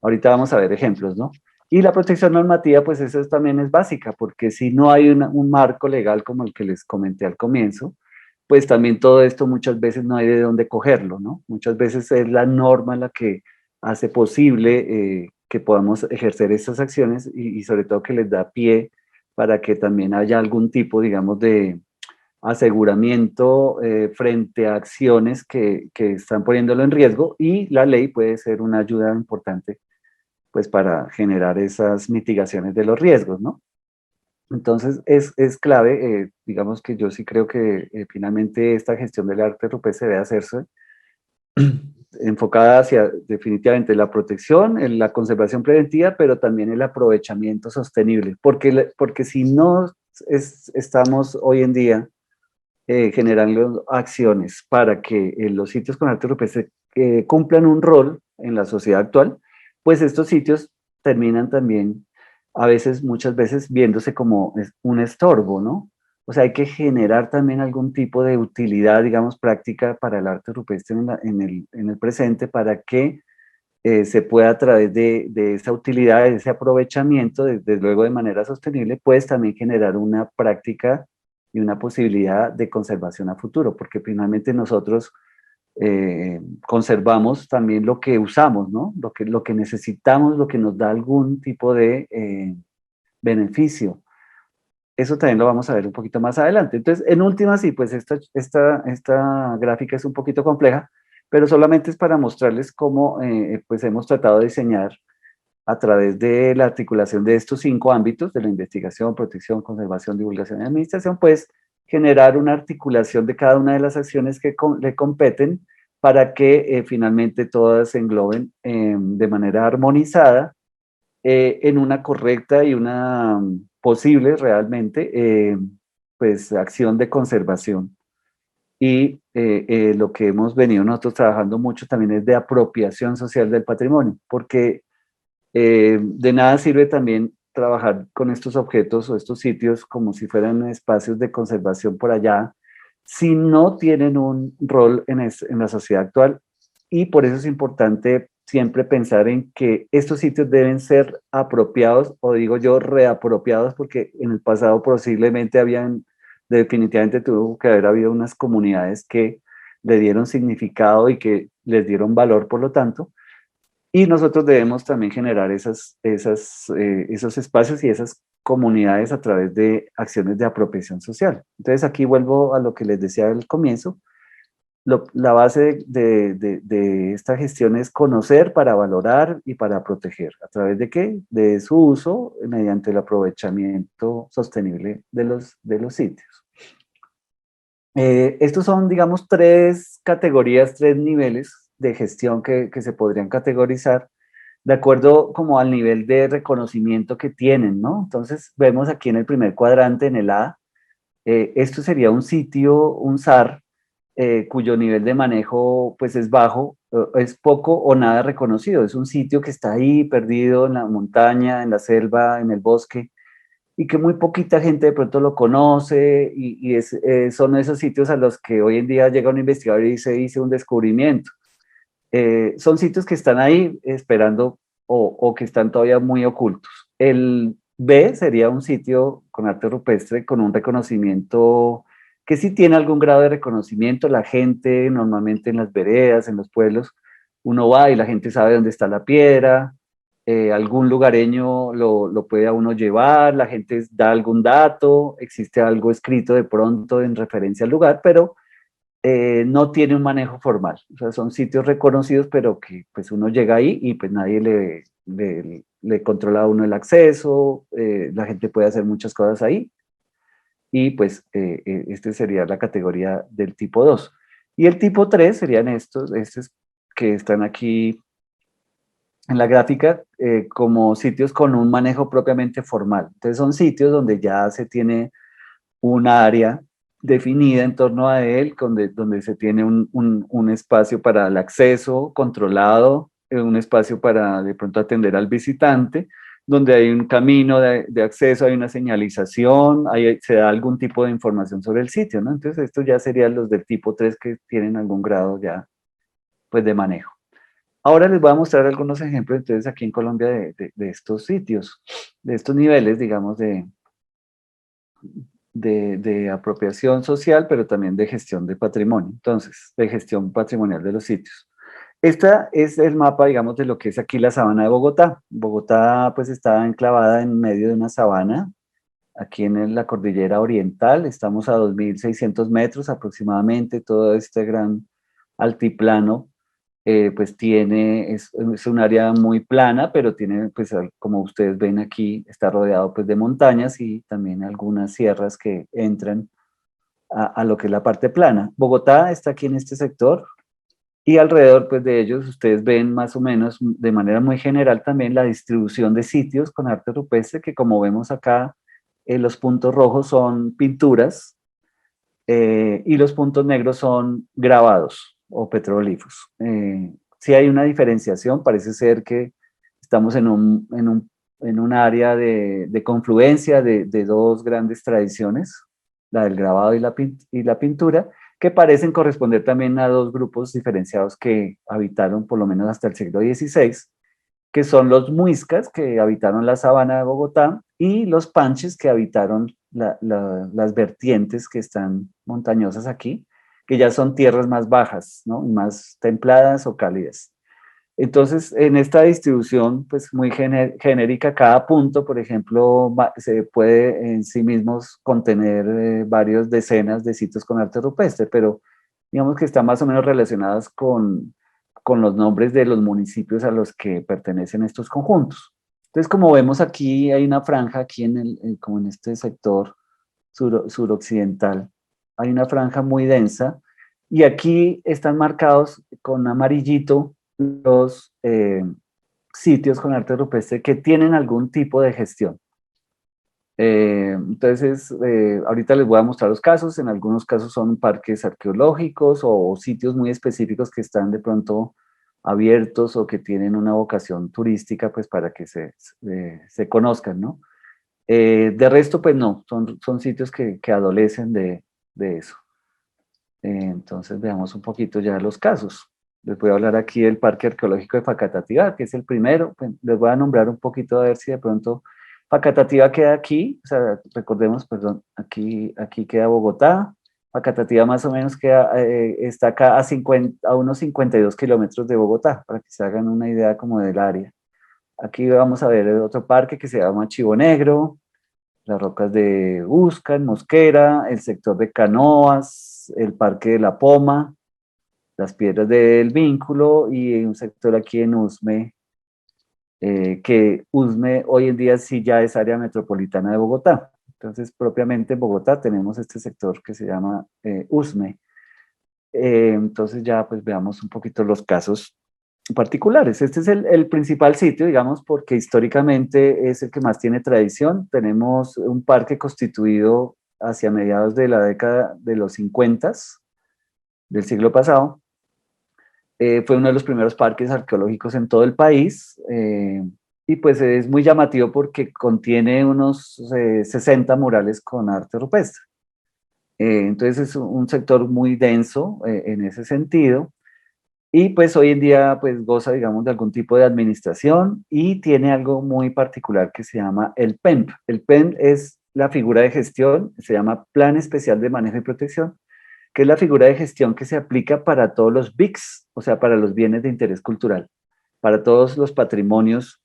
Ahorita vamos a ver ejemplos, ¿no? Y la protección normativa, pues eso también es básica, porque si no hay un marco legal como el que les comenté al comienzo, pues también todo esto muchas veces no hay de dónde cogerlo, ¿no? Muchas veces es la norma la que hace posible que podamos ejercer estas acciones y sobre todo que les da pie para que también haya algún tipo, digamos, de aseguramiento frente a acciones que están poniéndolo en riesgo, y la ley puede ser una ayuda importante pues para generar esas mitigaciones de los riesgos, ¿no? Entonces es clave, digamos que yo sí creo que finalmente esta gestión del arte rupestre debe hacerse enfocada hacia definitivamente la protección, la conservación preventiva, pero también el aprovechamiento sostenible, porque si no estamos hoy en día generando acciones para que los sitios con arte rupestre cumplan un rol en la sociedad actual, pues estos sitios terminan también a veces, muchas veces, viéndose como un estorbo, ¿no? O sea, hay que generar también algún tipo de utilidad, digamos, práctica para el arte rupestre en el presente, para que se pueda a través de esa utilidad, de ese aprovechamiento, desde luego de manera sostenible, pues también generar una práctica y una posibilidad de conservación a futuro, porque finalmente nosotros conservamos también lo que usamos, ¿no? Lo que necesitamos, lo que nos da algún tipo de beneficio. Eso también lo vamos a ver un poquito más adelante. Entonces, en última, sí, pues esta gráfica es un poquito compleja, pero solamente es para mostrarles cómo pues hemos tratado de diseñar a través de la articulación de estos 5 ámbitos, de la investigación, protección, conservación, divulgación y administración, pues generar una articulación de cada una de las acciones que le competen para que finalmente todas se engloben de manera armonizada en una correcta y una posible realmente pues acción de conservación. Y lo que hemos venido nosotros trabajando mucho también es de apropiación social del patrimonio, porque de nada sirve también trabajar con estos objetos o estos sitios como si fueran espacios de conservación por allá, si no tienen un rol en la sociedad actual. Y por eso es importante siempre pensar en que estos sitios deben ser apropiados, o digo yo, reapropiados, porque en el pasado posiblemente definitivamente tuvo que haber habido unas comunidades que le dieron significado y que les dieron valor, por lo tanto, y nosotros debemos también generar esos espacios y esas comunidades a través de acciones de apropiación social. Entonces aquí vuelvo a lo que les decía al comienzo. La base de esta gestión es conocer para valorar y para proteger. ¿A través de qué? De su uso mediante el aprovechamiento sostenible de los sitios. Estos son, digamos, 3 categorías, 3 niveles de gestión que se podrían categorizar de acuerdo como al nivel de reconocimiento que tienen, ¿no? Entonces vemos aquí en el primer cuadrante, en el A, esto sería un sitio, un SAR, cuyo nivel de manejo pues es bajo, es poco o nada reconocido. Es un sitio que está ahí perdido en la montaña, en la selva, en el bosque, y que muy poquita gente de pronto lo conoce, y son esos sitios a los que hoy en día llega un investigador y se dice un descubrimiento. Son sitios que están ahí esperando o que están todavía muy ocultos. El B sería un sitio con arte rupestre con un reconocimiento que sí tiene algún grado de reconocimiento. La gente normalmente en las veredas, en los pueblos, uno va y la gente sabe dónde está la piedra, algún lugareño lo puede a uno llevar, la gente da algún dato, existe algo escrito de pronto en referencia al lugar, pero no tiene un manejo formal. O sea, son sitios reconocidos, pero que pues uno llega ahí y pues nadie le controla a uno el acceso, la gente puede hacer muchas cosas ahí, y pues este sería la categoría del tipo 2. Y el tipo 3 serían estos que están aquí en la gráfica como sitios con un manejo propiamente formal. Entonces son sitios donde ya se tiene un área definida en torno a él, donde se tiene un espacio para el acceso controlado, un espacio para de pronto atender al visitante, donde hay un camino de acceso, hay una señalización, se da algún tipo de información sobre el sitio, ¿no? Entonces estos ya serían los del tipo 3 que tienen algún grado ya pues de manejo. Ahora les voy a mostrar algunos ejemplos entonces aquí en Colombia de estos sitios, de estos niveles, digamos, de apropiación social, pero también de gestión de patrimonio, entonces, de gestión patrimonial de los sitios. Esta es el mapa, digamos, de lo que es aquí la sabana de Bogotá. Bogotá, pues, está enclavada en medio de una sabana, aquí en la cordillera oriental, estamos a 2.600 metros aproximadamente, todo este gran altiplano pues es un área muy plana, pero tiene, pues como ustedes ven aquí, está rodeado pues de montañas y también algunas sierras que entran a lo que es la parte plana. Bogotá está aquí en este sector y alrededor pues de ellos ustedes ven más o menos de manera muy general también la distribución de sitios con arte rupestre, que como vemos acá, los puntos rojos son pinturas y los puntos negros son grabados o petroglifos. Sí hay una diferenciación, parece ser que estamos en un área de confluencia de dos grandes tradiciones, la del grabado y la pintura, que parecen corresponder también a dos grupos diferenciados que habitaron por lo menos hasta el siglo XVI, que son los muiscas, que habitaron la sabana de Bogotá, y los panches, que habitaron las vertientes que están montañosas aquí, que ya son tierras más bajas, ¿no? Más templadas o cálidas. Entonces, en esta distribución, pues muy genérica, cada punto, por ejemplo, se puede en sí mismos contener varias decenas de sitios con arte rupestre, pero digamos que están más o menos relacionadas con los nombres de los municipios a los que pertenecen estos conjuntos. Entonces, como vemos aquí, hay una franja aquí como en este sector suroccidental, hay una franja muy densa, y aquí están marcados con amarillito los sitios con arte rupestre que tienen algún tipo de gestión. Entonces, ahorita les voy a mostrar los casos. En algunos casos son parques arqueológicos o sitios muy específicos que están de pronto abiertos o que tienen una vocación turística, pues para que se conozcan, ¿no? De resto, pues no, son sitios que adolecen de eso. Entonces, veamos un poquito ya los casos. Les voy a hablar aquí del Parque Arqueológico de Facatativá, que es el primero. Pues, les voy a nombrar un poquito a ver si de pronto Facatativá queda aquí. O sea, recordemos, perdón, aquí queda Bogotá. Facatativá más o menos está acá a unos 52 kilómetros de Bogotá, para que se hagan una idea como del área. Aquí vamos a ver otro parque que se llama Chivo Negro, las rocas de Uscan, Mosquera, el sector de Canoas, el Parque de la Poma, las piedras del Vínculo y un sector aquí en Usme, que Usme hoy en día sí ya es área metropolitana de Bogotá. Entonces, propiamente en Bogotá tenemos este sector que se llama Usme. Entonces ya pues veamos un poquito los casos particulares. Este es el principal sitio, digamos, porque históricamente es el que más tiene tradición. Tenemos un parque constituido hacia mediados de la década de los 50 del siglo pasado. Fue uno de los primeros parques arqueológicos en todo el país y pues es muy llamativo porque contiene unos 60 murales con arte rupestre. Entonces es un sector muy denso en ese sentido. Y pues hoy en día pues goza, digamos, de algún tipo de administración y tiene algo muy particular que se llama el PEMP. El PEMP es la figura de gestión, se llama Plan Especial de Manejo y Protección, que es la figura de gestión que se aplica para todos los BICs, o sea, para los bienes de interés cultural, para todos los patrimonios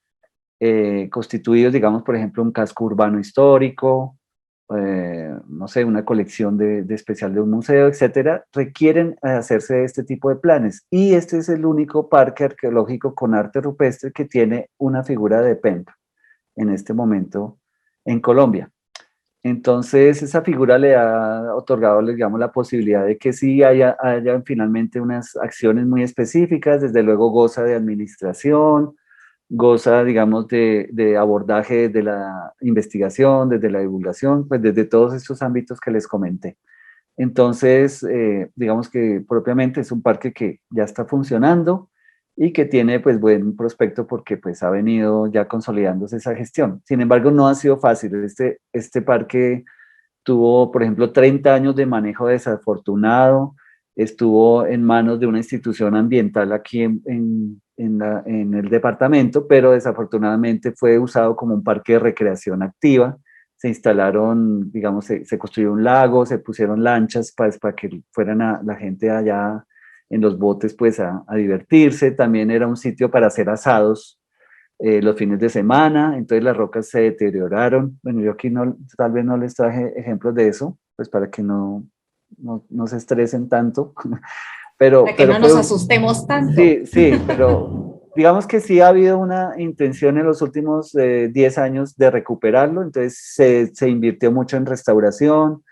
constituidos, digamos, por ejemplo, un casco urbano histórico, no sé, una colección de especial de un museo, etcétera, requieren hacerse este tipo de planes. Y este es el único parque arqueológico con arte rupestre que tiene una figura de PEMP en este momento en Colombia. Entonces, esa figura le ha otorgado, digamos, la posibilidad de que sí haya finalmente unas acciones muy específicas, desde luego goza de administración, goza, digamos, de abordaje desde la investigación, desde la divulgación, pues desde todos estos ámbitos que les comenté. Entonces, digamos que propiamente es un parque que ya está funcionando y que tiene pues buen prospecto porque pues ha venido ya consolidándose esa gestión. Sin embargo, no ha sido fácil. Este parque tuvo, por ejemplo, 30 años de manejo desafortunado, estuvo en manos de una institución ambiental aquí en el departamento, pero desafortunadamente fue usado como un parque de recreación activa. Se instalaron, digamos, se construyó un lago, se pusieron lanchas para que fueran la gente allá en los botes pues a divertirse. También era un sitio para hacer asados los fines de semana, entonces las rocas se deterioraron. Bueno, yo aquí no, tal vez no les traje ejemplos de eso, pues para que no se estresen tanto, Para que no nos asustemos tanto. Sí, sí, pero digamos que sí ha habido una intención en los últimos 10 años de recuperarlo, entonces se invirtió mucho en restauración,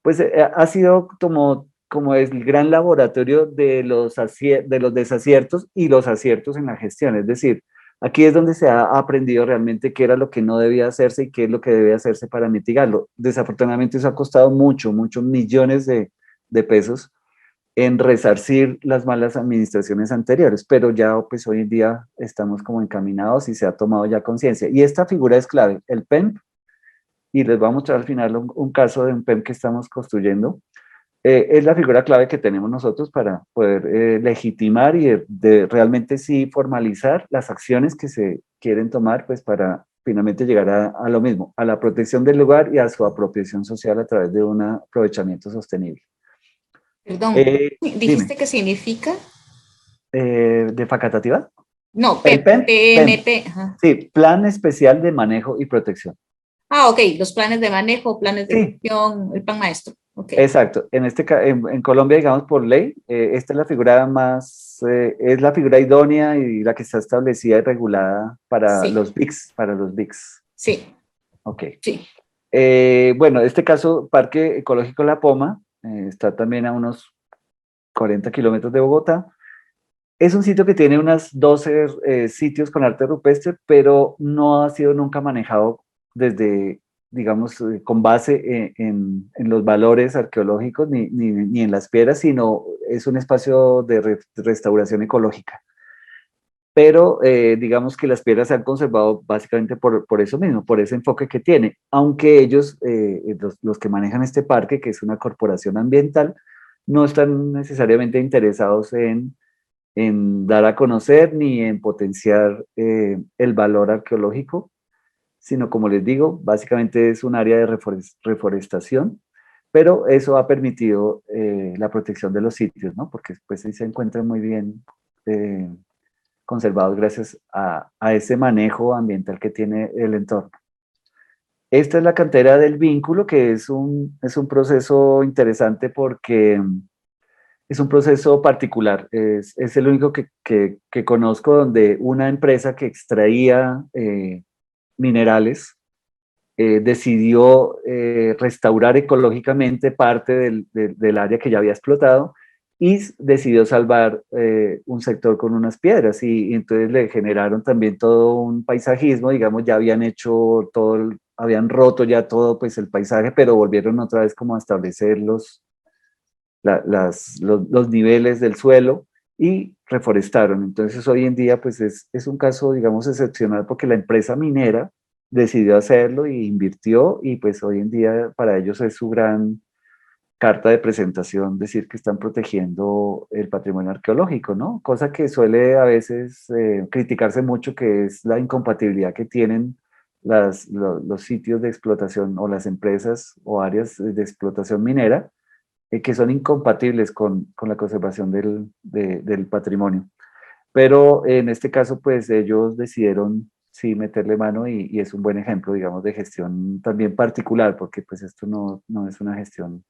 pues ha sido como el gran laboratorio de de los desaciertos y los aciertos en la gestión, es decir, aquí es donde se ha aprendido realmente qué era lo que no debía hacerse y qué es lo que debía hacerse para mitigarlo. Desafortunadamente eso ha costado muchos millones de pesos en resarcir las malas administraciones anteriores, pero ya pues hoy en día estamos como encaminados y se ha tomado ya conciencia. Y esta figura es clave, el PEMP, y les voy a mostrar al final un caso de un PEMP que estamos construyendo. Es la figura clave que tenemos nosotros para poder legitimar y realmente sí formalizar las acciones que se quieren tomar pues para finalmente llegar a lo mismo, a la protección del lugar y a su apropiación social a través de un aprovechamiento sostenible. Perdón, Dime, ¿dijiste qué significa? ¿de facatativa? No, El PEMP, PMP. Ajá. sí, Plan Especial de Manejo y Protección. Ah, ok, los planes de manejo, planes de Sí, gestión, el plan maestro. Ok. exacto. En Colombia, digamos, por ley, esta es la figura es la figura idónea y la que está establecida y regulada para Sí, los BICs, para los BICs. sí, Ok. sí. Bueno, este caso, Parque Ecológico La Poma, está también a unos 40 kilómetros de Bogotá. Es un sitio que tiene unas 12 sitios con arte rupestre, pero no ha sido nunca manejado desde, digamos, con base en los valores arqueológicos ni en las piedras, sino es un espacio de restauración ecológica. Pero digamos que las piedras se han conservado básicamente por eso mismo, por ese enfoque que tiene, aunque ellos, los que manejan este parque, que es una corporación ambiental, no están necesariamente interesados en dar a conocer ni en potenciar el valor arqueológico, sino como les digo, básicamente es un área de reforestación, pero eso ha permitido la protección de los sitios, ¿no? Porque pues sí se encuentran muy bien conservados gracias a ese manejo ambiental que tiene el entorno. Esta es la cantera del vínculo, que es un proceso interesante porque es un proceso particular, es el único que conozco donde una empresa que extraía minerales decidió restaurar ecológicamente parte del área que ya había explotado y decidió salvar un sector con unas piedras y entonces le generaron también todo un paisajismo, digamos, ya habían hecho todo, habían roto ya todo pues el paisaje, pero volvieron otra vez como a establecer los niveles del suelo y reforestaron. Entonces hoy en día pues es un caso digamos excepcional porque la empresa minera decidió hacerlo y invirtió y pues hoy en día para ellos es su gran carta de presentación decir que están protegiendo el patrimonio arqueológico, ¿no? Cosa que suele a veces criticarse mucho, que es la incompatibilidad que tienen los sitios de explotación o las empresas o áreas de explotación minera que son incompatibles con la conservación del patrimonio. Pero en este caso, pues ellos decidieron sí meterle mano y es un buen ejemplo, digamos, de gestión también particular, porque pues esto no es una gestión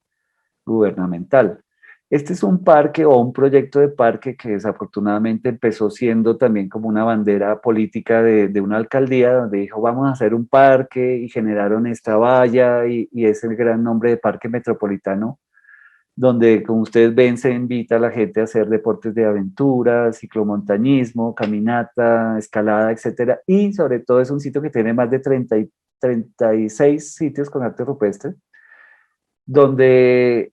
gubernamental. Este es un parque o un proyecto de parque que desafortunadamente empezó siendo también como una bandera política de una alcaldía donde dijo vamos a hacer un parque y generaron esta valla y es el gran nombre de Parque Metropolitano donde, como ustedes ven, se invita a la gente a hacer deportes de aventura, ciclomontañismo, caminata, escalada, etcétera. Y sobre todo es un sitio que tiene más de 36 sitios con arte rupestre, donde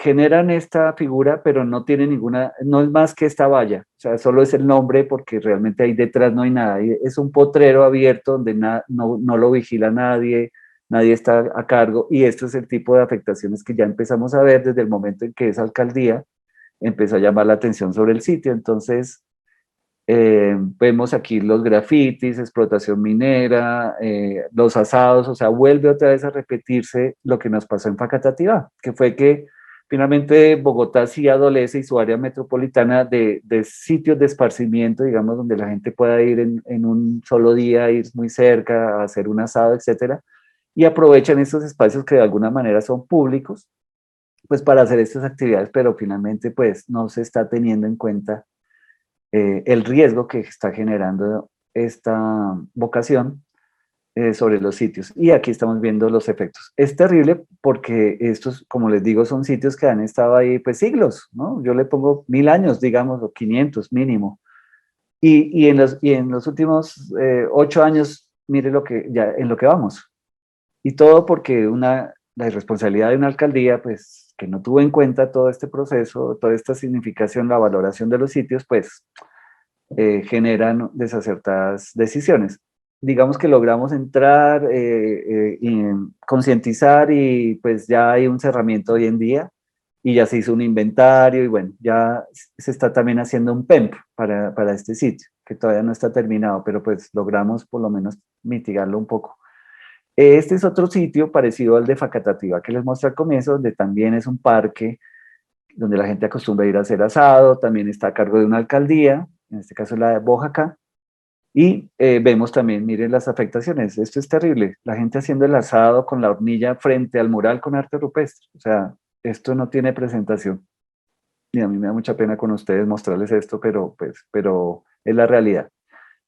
generan esta figura, pero no tiene ninguna, no es más que esta valla, o sea, solo es el nombre porque realmente ahí detrás no hay nada, es un potrero abierto donde no lo vigila nadie, nadie está a cargo, y esto es el tipo de afectaciones que ya empezamos a ver desde el momento en que esa alcaldía empezó a llamar la atención sobre el sitio. Entonces, vemos aquí los grafitis, explotación minera, los asados, o sea, vuelve otra vez a repetirse lo que nos pasó en Facatativá, que fue que finalmente Bogotá sí adolece y su área metropolitana de sitios de esparcimiento, digamos, donde la gente pueda ir en un solo día, ir muy cerca, a hacer un asado, etcétera, y aprovechan estos espacios que de alguna manera son públicos, pues para hacer estas actividades, pero finalmente pues no se está teniendo en cuenta el riesgo que está generando esta vocación sobre los sitios. Y aquí estamos viendo los efectos. Es terrible porque estos, como les digo, son sitios que han estado ahí pues siglos, ¿no? Yo le pongo 1000 años, digamos, o 500 mínimo. Y en los últimos 8 años, mire lo que, ya, en lo que vamos. Y todo porque la irresponsabilidad de una alcaldía, pues, que no tuvo en cuenta todo este proceso, toda esta significación, la valoración de los sitios, pues, generan desacertadas decisiones. Digamos que logramos entrar, y concientizar, y pues ya hay un cerramiento hoy en día, y ya se hizo un inventario, y bueno, ya se está también haciendo un PEMP para este sitio, que todavía no está terminado, pero pues logramos por lo menos mitigarlo un poco. Este es otro sitio parecido al de Facatativá que les mostré al comienzo, donde también es un parque donde la gente acostumbra a ir a hacer asado, también está a cargo de una alcaldía, en este caso la de Boyacá, y vemos también, miren las afectaciones, esto es terrible, la gente haciendo el asado con la hornilla frente al mural con arte rupestre, o sea, esto no tiene presentación, y a mí me da mucha pena con ustedes mostrarles esto, pero es la realidad.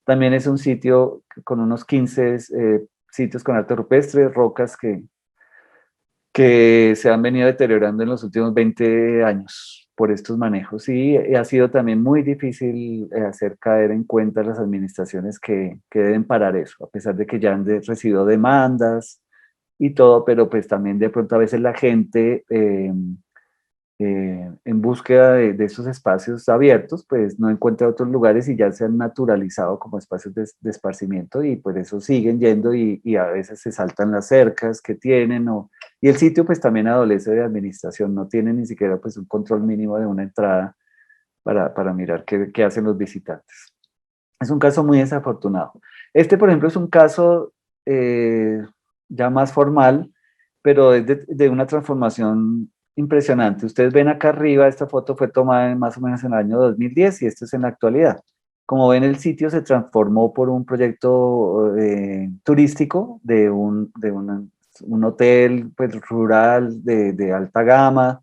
También es un sitio con unos 15 sitios con arte rupestre, rocas que se han venido deteriorando en los últimos 20 años por estos manejos, y ha sido también muy difícil hacer caer en cuenta a las administraciones que deben parar eso, a pesar de que ya han recibido demandas y todo, pero pues también de pronto a veces la gente en búsqueda de esos espacios abiertos, pues no encuentra otros lugares y ya se han naturalizado como espacios de esparcimiento, y por eso siguen yendo y a veces se saltan las cercas que tienen, y el sitio pues también adolece de administración, no tiene ni siquiera pues un control mínimo de una entrada para mirar qué hacen los visitantes. Es un caso muy desafortunado. Este, por ejemplo, es un caso ya más formal, pero es de una transformación impresionante. Ustedes ven acá arriba, esta foto fue tomada más o menos en el año 2010 y esto es en la actualidad. Como ven, el sitio se transformó por un proyecto turístico de un hotel pues, rural de alta gama,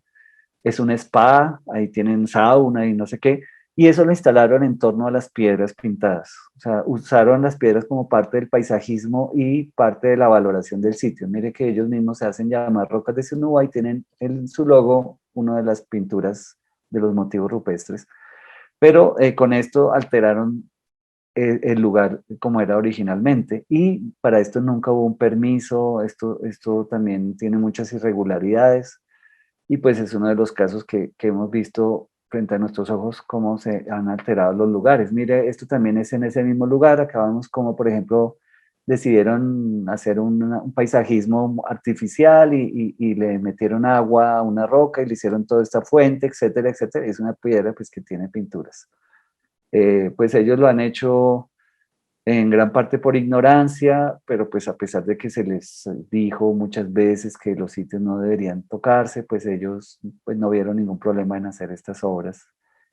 es un spa, ahí tienen sauna y no sé qué, y eso lo instalaron en torno a las piedras pintadas. O sea, usaron las piedras como parte del paisajismo y parte de la valoración del sitio. Mire que ellos mismos se hacen llamar Rocas de Sinúa y tienen en su logo una de las pinturas de los motivos rupestres. Pero con esto alteraron el lugar como era originalmente, y para esto nunca hubo un permiso, esto también tiene muchas irregularidades, y pues es uno de los casos que hemos visto frente a nuestros ojos cómo se han alterado los lugares. Mire, esto también es en ese mismo lugar, acá vemos como por ejemplo decidieron hacer un paisajismo artificial y le metieron agua a una roca y le hicieron toda esta fuente, etcétera, etcétera. Es una piedra pues que tiene pinturas. Pues ellos lo han hecho en gran parte por ignorancia, pero pues a pesar de que se les dijo muchas veces que los sitios no deberían tocarse, pues ellos pues no vieron ningún problema en hacer estas obras,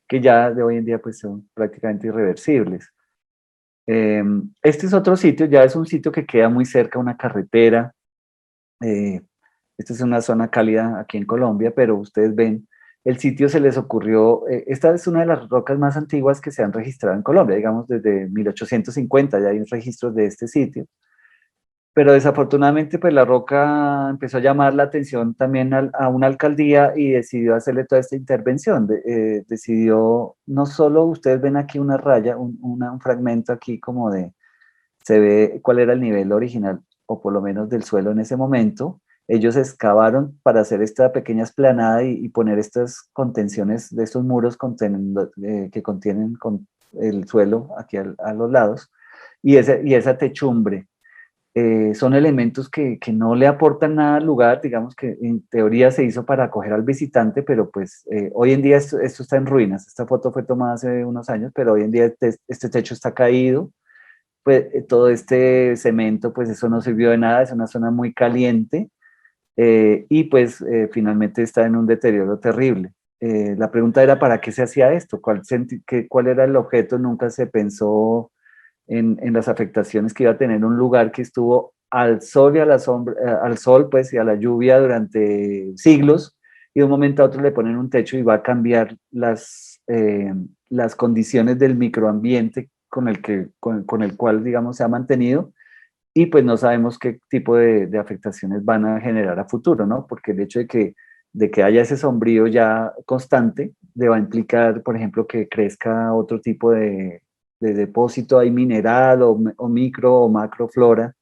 que ya de hoy en día pues son prácticamente irreversibles. Este es otro sitio, ya es un sitio que queda muy cerca a una carretera. Esta es una zona cálida aquí en Colombia, pero ustedes ven, el sitio se les ocurrió, esta es una de las rocas más antiguas que se han registrado en Colombia, digamos desde 1850 ya hay un registro de este sitio, pero desafortunadamente pues la roca empezó a llamar la atención también a una alcaldía y decidió hacerle toda esta intervención, decidió, no solo ustedes ven aquí una raya, un fragmento aquí como se ve cuál era el nivel original, o por lo menos del suelo en ese momento, ellos excavaron para hacer esta pequeña esplanada y poner estas contenciones de estos muros que contienen el suelo aquí a los lados, y esa techumbre. Son elementos que no le aportan nada al lugar, digamos que en teoría se hizo para acoger al visitante, pero pues hoy en día esto está en ruinas. Esta foto fue tomada hace unos años, pero hoy en día este techo está caído, pues todo este cemento, pues eso no sirvió de nada, es una zona muy caliente, y pues finalmente está en un deterioro terrible. La pregunta era, ¿para qué se hacía esto? ¿Cuál era el objeto? Nunca se pensó en las afectaciones que iba a tener un lugar que estuvo al sol y a la sombra, al sol pues y a la lluvia durante siglos, y de un momento a otro le ponen un techo y va a cambiar las condiciones del microambiente con el cual, digamos, se ha mantenido, y pues no sabemos qué tipo de afectaciones van a generar a futuro, ¿no? Porque el hecho de que haya ese sombrío ya constante, le va a implicar, por ejemplo, que crezca otro tipo de depósito ahí mineral o micro o macroflora,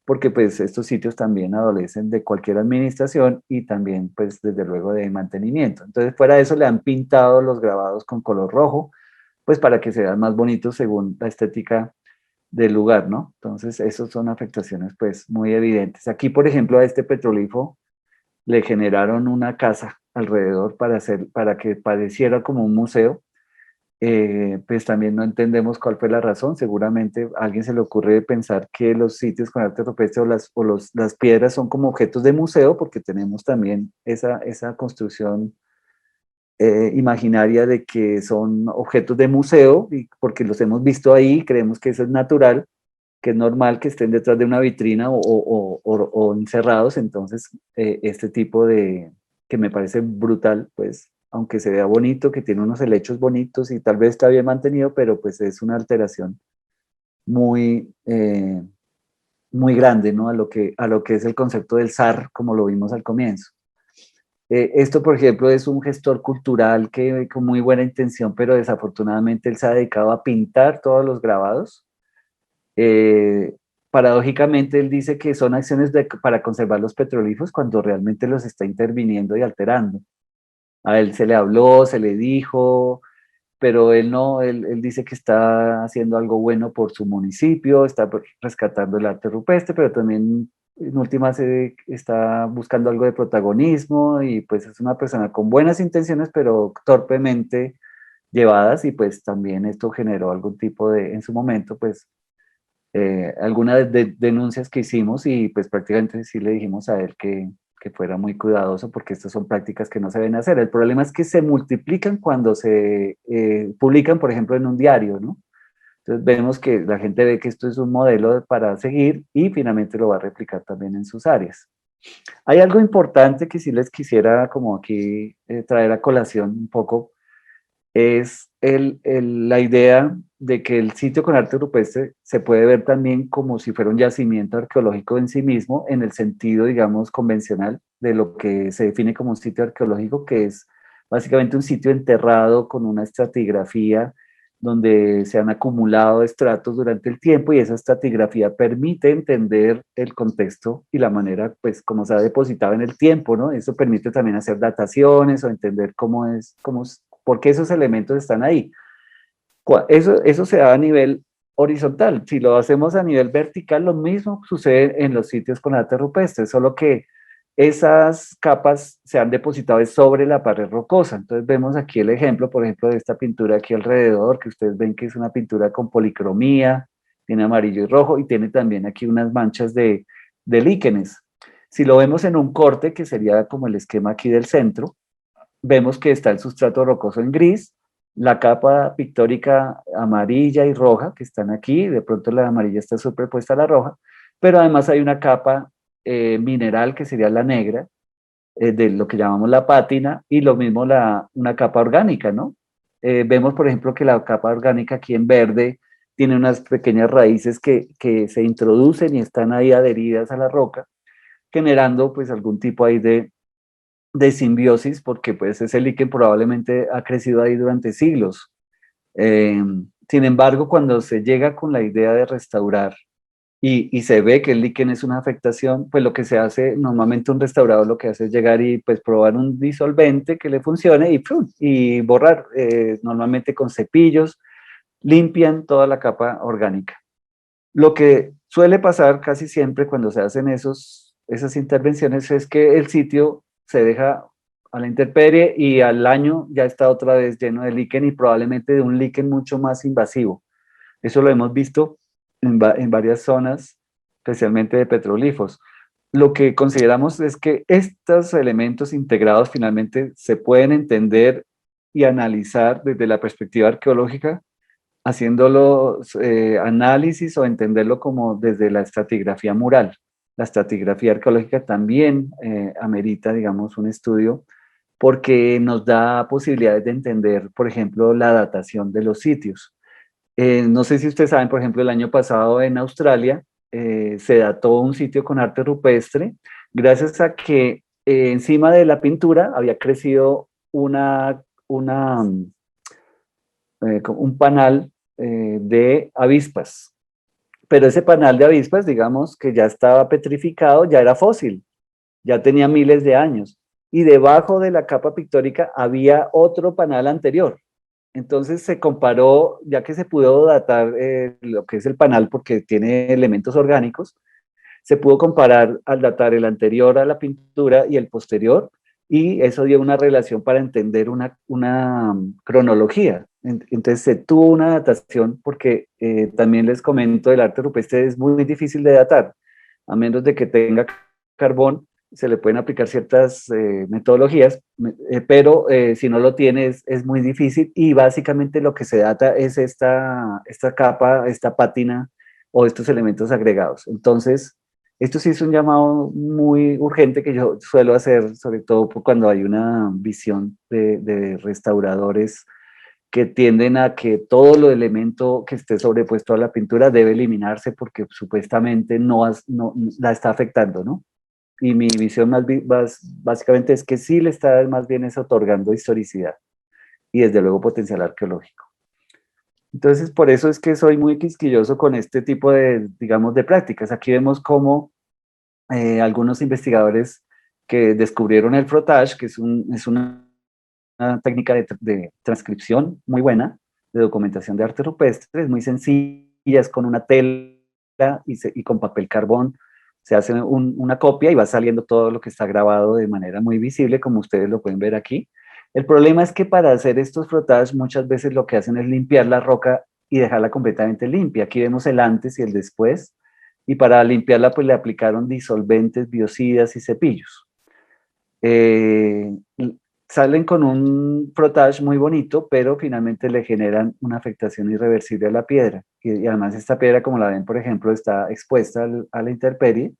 porque pues estos sitios también adolecen de cualquier administración y también pues desde luego de mantenimiento. Entonces fuera de eso le han pintado los grabados con color rojo, pues para que se vean más bonitos según la estética del lugar, ¿no? Entonces esas son afectaciones pues muy evidentes. Aquí por ejemplo a este petrolífero le generaron una casa alrededor para que pareciera como un museo. Pues también no entendemos cuál fue la razón. Seguramente a alguien se le ocurre pensar que los sitios con arte rupestre las piedras son como objetos de museo, porque tenemos también esa construcción imaginaria de que son objetos de museo, y porque los hemos visto ahí, creemos que eso es natural, que es normal que estén detrás de una vitrina o encerrados. Entonces este tipo que me parece brutal, pues aunque se vea bonito, que tiene unos helechos bonitos y tal vez está bien mantenido, pero pues es una alteración muy, muy grande, ¿no? A lo que es el concepto del zar, como lo vimos al comienzo. Esto, por ejemplo, es un gestor cultural que con muy buena intención, pero desafortunadamente él se ha dedicado a pintar todos los grabados. Eh, Paradójicamente, él dice que son acciones para conservar los petrolíferos cuando realmente los está interviniendo y alterando. A él se le habló, se le dijo, pero él no, él dice que está haciendo algo bueno por su municipio, está rescatando el arte rupestre, pero también en últimas está buscando algo de protagonismo, y pues es una persona con buenas intenciones, pero torpemente llevadas, y pues también esto generó algún tipo en su momento, pues algunas denuncias que hicimos, y pues prácticamente sí le dijimos a él que fuera muy cuidadoso, porque estas son prácticas que no se deben hacer. El problema es que se multiplican cuando se publican, por ejemplo, en un diario, ¿no? Entonces vemos que la gente ve que esto es un modelo para seguir y finalmente lo va a replicar también en sus áreas. Hay algo importante que sí les quisiera como aquí traer a colación un poco, es la idea de que el sitio con arte rupestre se puede ver también como si fuera un yacimiento arqueológico en sí mismo, en el sentido, digamos, convencional de lo que se define como un sitio arqueológico, que es básicamente un sitio enterrado con una estratigrafía donde se han acumulado estratos durante el tiempo, y esa estratigrafía permite entender el contexto y la manera, pues, como se ha depositado en el tiempo, ¿no? Eso permite también hacer dataciones o entender por qué esos elementos están ahí. Eso se da a nivel horizontal. Si lo hacemos a nivel vertical, lo mismo sucede en los sitios con arte rupestre, solo que esas capas se han depositado sobre la pared rocosa. Entonces vemos aquí el ejemplo, por ejemplo, de esta pintura aquí alrededor, que ustedes ven que es una pintura con policromía, tiene amarillo y rojo, y tiene también aquí unas manchas de líquenes. Si lo vemos en un corte, que sería como el esquema aquí del centro, vemos que está el sustrato rocoso en gris, la capa pictórica amarilla y roja que están aquí, de pronto la amarilla está superpuesta a la roja, pero además hay una capa mineral que sería la negra, de lo que llamamos la pátina, y lo mismo una capa orgánica, ¿no? Vemos, por ejemplo, que la capa orgánica aquí en verde tiene unas pequeñas raíces que se introducen y están ahí adheridas a la roca, generando pues algún tipo ahí de simbiosis, porque pues ese líquen probablemente ha crecido ahí durante siglos. Sin embargo, cuando se llega con la idea de restaurar y se ve que el líquen es una afectación, pues lo que se hace, normalmente un restaurador lo que hace es llegar y pues probar un disolvente que le funcione y, ¡pum!, y borrar, normalmente con cepillos, limpian toda la capa orgánica. Lo que suele pasar casi siempre cuando se hacen esas intervenciones es que el sitio se deja a la intemperie y al año ya está otra vez lleno de líquen y probablemente de un líquen mucho más invasivo. Eso lo hemos visto en varias zonas, especialmente de petroglifos. Lo que consideramos es que estos elementos integrados finalmente se pueden entender y analizar desde la perspectiva arqueológica, haciéndolo análisis o entenderlo como desde la estratigrafía mural. La estratigrafía arqueológica también amerita, digamos, un estudio porque nos da posibilidades de entender, por ejemplo, la datación de los sitios. No sé si ustedes saben, por ejemplo, el año pasado en Australia se dató un sitio con arte rupestre gracias a que encima de la pintura había crecido un panal de avispas. Pero ese panal de avispas, digamos que ya estaba petrificado, ya era fósil, ya tenía miles de años. Y debajo de la capa pictórica había otro panal anterior. Entonces se comparó, ya que se pudo datar lo que es el panal porque tiene elementos orgánicos, se pudo comparar al datar el anterior a la pintura y el posterior, y eso dio una relación para entender una cronología. Entonces se tuvo una datación porque también les comento, el arte rupestre es muy difícil de datar, a menos de que tenga carbón, se le pueden aplicar ciertas metodologías, pero si no lo tiene es muy difícil y básicamente lo que se data es esta capa, esta pátina o estos elementos agregados. Entonces, esto sí es un llamado muy urgente que yo suelo hacer, sobre todo cuando hay una visión de restauradores que tienden a que todo lo elemento que esté sobrepuesto a la pintura debe eliminarse porque supuestamente no la está afectando, ¿no? Y mi visión básicamente es que sí le está más bien es otorgando historicidad y desde luego potencial arqueológico. Entonces, por eso es que soy muy quisquilloso con este tipo de, digamos, de prácticas. Aquí vemos cómo algunos investigadores que descubrieron el frottage, que es una técnica de transcripción muy buena, de documentación de arte rupestre, es muy sencilla, es con una tela y con papel carbón, se hace una copia y va saliendo todo lo que está grabado de manera muy visible, como ustedes lo pueden ver aquí. El problema es que para hacer estos frotages muchas veces lo que hacen es limpiar la roca y dejarla completamente limpia. Aquí vemos el antes y el después, y para limpiarla pues le aplicaron disolventes, biocidas y cepillos. Salen con un frottage muy bonito, pero finalmente le generan una afectación irreversible a la piedra. Y además esta piedra, como la ven, por ejemplo, está expuesta a la intemperie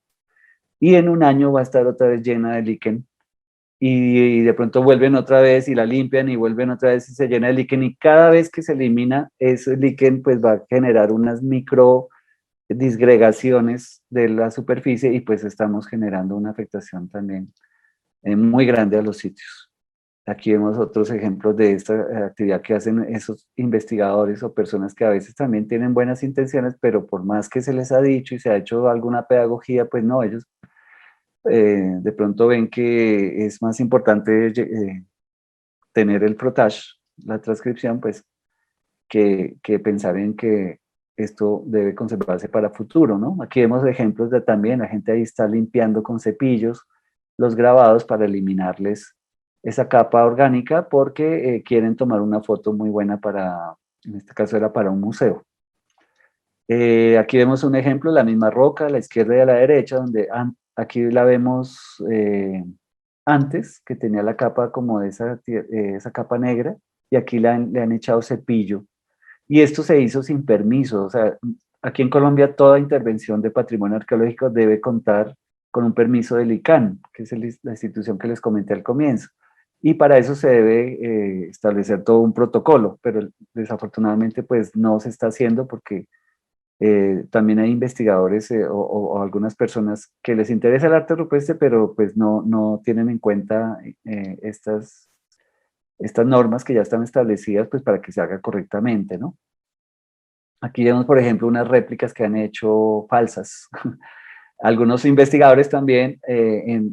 y en un año va a estar otra vez llena de líquen y de pronto vuelven otra vez y la limpian y vuelven otra vez y se llena de líquen y cada vez que se elimina ese líquen pues va a generar unas micro disgregaciones de la superficie y pues estamos generando una afectación también muy grande a los sitios. Aquí vemos otros ejemplos de esta actividad que hacen esos investigadores o personas que a veces también tienen buenas intenciones, pero por más que se les ha dicho y se ha hecho alguna pedagogía, pues no, ellos de pronto ven que es más importante tener el frottage, la transcripción, pues que pensar en que esto debe conservarse para futuro, ¿no? Aquí vemos ejemplos de también, la gente ahí está limpiando con cepillos los grabados para eliminarles esa capa orgánica porque quieren tomar una foto muy buena para, en este caso era para un museo. Aquí vemos un ejemplo, la misma roca a la izquierda y a la derecha, donde aquí la vemos antes, que tenía la capa como de esa capa negra, y aquí le han echado cepillo. Y esto se hizo sin permiso, o sea, aquí en Colombia toda intervención de patrimonio arqueológico debe contar con un permiso del ICANN, que es la institución que les comenté al comienzo. Y para eso se debe establecer todo un protocolo, pero desafortunadamente pues no se está haciendo porque también hay investigadores o algunas personas que les interesa el arte rupestre, pero pues no tienen en cuenta estas normas que ya están establecidas pues para que se haga correctamente, ¿no? Aquí vemos, por ejemplo, unas réplicas que han hecho falsas. Algunos investigadores también,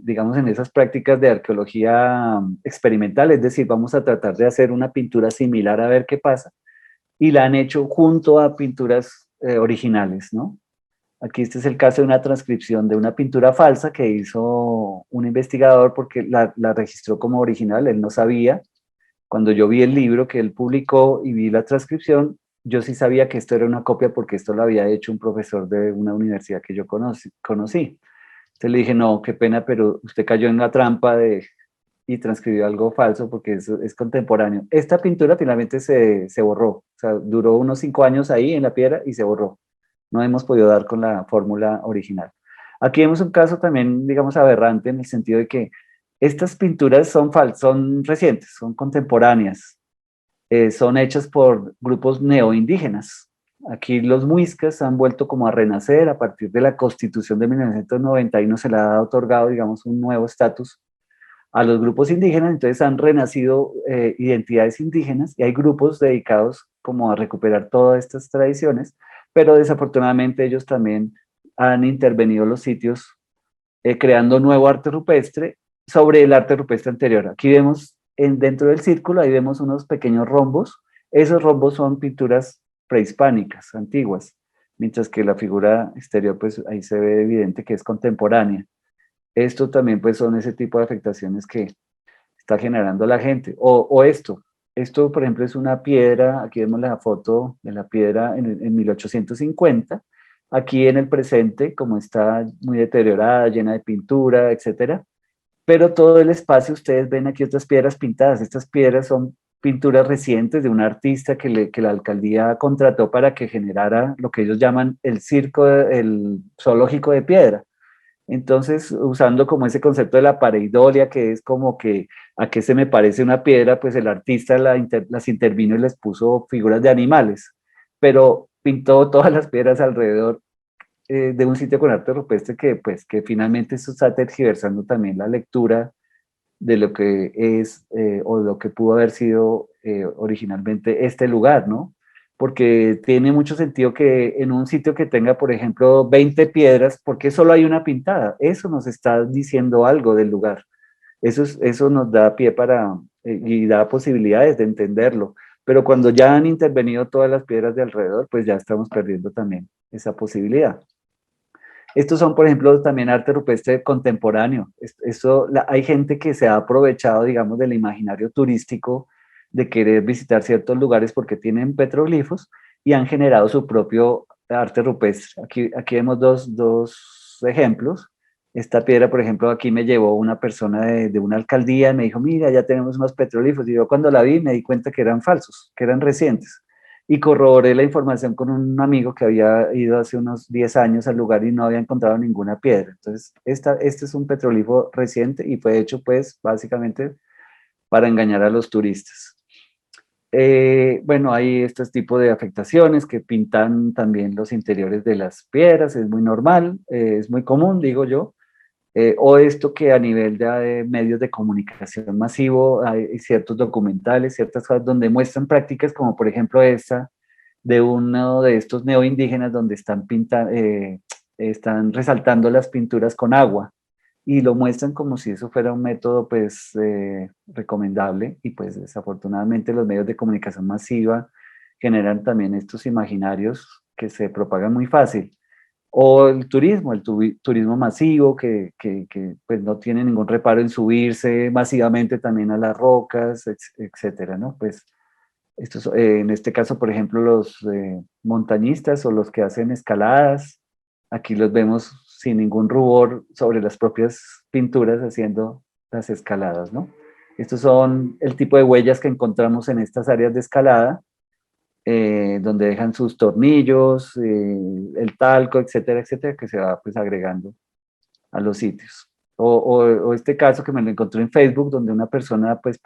digamos, en esas prácticas de arqueología experimental, es decir, vamos a tratar de hacer una pintura similar a ver qué pasa, y la han hecho junto a pinturas originales, ¿no? Aquí este es el caso de una transcripción de una pintura falsa que hizo un investigador porque la registró como original, él no sabía. Cuando yo vi el libro que él publicó y vi la transcripción, yo sí sabía que esto era una copia porque esto lo había hecho un profesor de una universidad que yo conocí. Entonces le dije, no, qué pena, pero usted cayó en la trampa y transcribió algo falso porque eso es contemporáneo. Esta pintura finalmente se borró, o sea, duró unos 5 años ahí en la piedra y se borró. No hemos podido dar con la fórmula original. Aquí vemos un caso también, digamos, aberrante en el sentido de que estas pinturas son recientes, son contemporáneas, son hechas por grupos neoindígenas. Aquí los muiscas han vuelto como a renacer a partir de la Constitución de 1991, se le ha otorgado, digamos, un nuevo estatus a los grupos indígenas, entonces han renacido identidades indígenas y hay grupos dedicados como a recuperar todas estas tradiciones, pero desafortunadamente ellos también han intervenido los sitios creando nuevo arte rupestre sobre el arte rupestre anterior. Aquí vemos dentro del círculo, ahí vemos unos pequeños rombos, esos rombos son pinturas prehispánicas, antiguas, mientras que la figura exterior, pues ahí se ve evidente que es contemporánea. Esto también pues son ese tipo de afectaciones que está generando la gente. O esto por ejemplo es una piedra, aquí vemos la foto de la piedra en 1850, aquí en el presente como está muy deteriorada, llena de pintura, etcétera, pero todo el espacio ustedes ven aquí otras piedras pintadas, estas piedras son pinturas recientes de un artista que la alcaldía contrató para que generara lo que ellos llaman el circo, el zoológico de piedra. Entonces, usando como ese concepto de la pareidolia, que es como que a qué se me parece una piedra, pues el artista las intervino y les puso figuras de animales, pero pintó todas las piedras alrededor de un sitio con arte rupestre que, pues, que finalmente eso está tergiversando también la lectura de lo que es o lo que pudo haber sido originalmente este lugar, ¿no? Porque tiene mucho sentido que en un sitio que tenga, por ejemplo, 20 piedras, ¿por qué solo hay una pintada? Eso nos está diciendo algo del lugar. Eso nos da pie para, y da posibilidades de entenderlo. Pero cuando ya han intervenido todas las piedras de alrededor, pues ya estamos perdiendo también esa posibilidad. Estos son, por ejemplo, también arte rupestre contemporáneo. Hay gente que se ha aprovechado, digamos, del imaginario turístico de querer visitar ciertos lugares porque tienen petroglifos y han generado su propio arte rupestre. Aquí vemos dos ejemplos. Esta piedra, por ejemplo, aquí me llevó una persona de una alcaldía y me dijo, mira, ya tenemos unos petroglifos. Y yo cuando la vi me di cuenta que eran falsos, que eran recientes. Y corroboré la información con un amigo que había ido hace unos 10 años al lugar y no había encontrado ninguna piedra. Entonces, este es un petroglifo reciente y fue hecho, pues, básicamente para engañar a los turistas. Bueno, hay estos tipos de afectaciones que pintan también los interiores de las piedras, es muy normal, es muy común, digo yo. O esto que a nivel de medios de comunicación masivo hay ciertos documentales, ciertas cosas donde muestran prácticas como por ejemplo esta de uno de estos neoindígenas donde están resaltando las pinturas con agua y lo muestran como si eso fuera un método pues recomendable y pues desafortunadamente los medios de comunicación masiva generan también estos imaginarios que se propagan muy fácil. O el turismo masivo que pues no tiene ningún reparo en subirse masivamente también a las rocas, etcétera, ¿no? Pues en este caso, por ejemplo, los montañistas o los que hacen escaladas, aquí los vemos sin ningún rubor sobre las propias pinturas haciendo las escaladas, ¿no? Estos son el tipo de huellas que encontramos en estas áreas de escalada, donde dejan sus tornillos, el talco, etcétera, etcétera, que se va pues agregando a los sitios. O este caso que me lo encontré en Facebook, donde una persona pues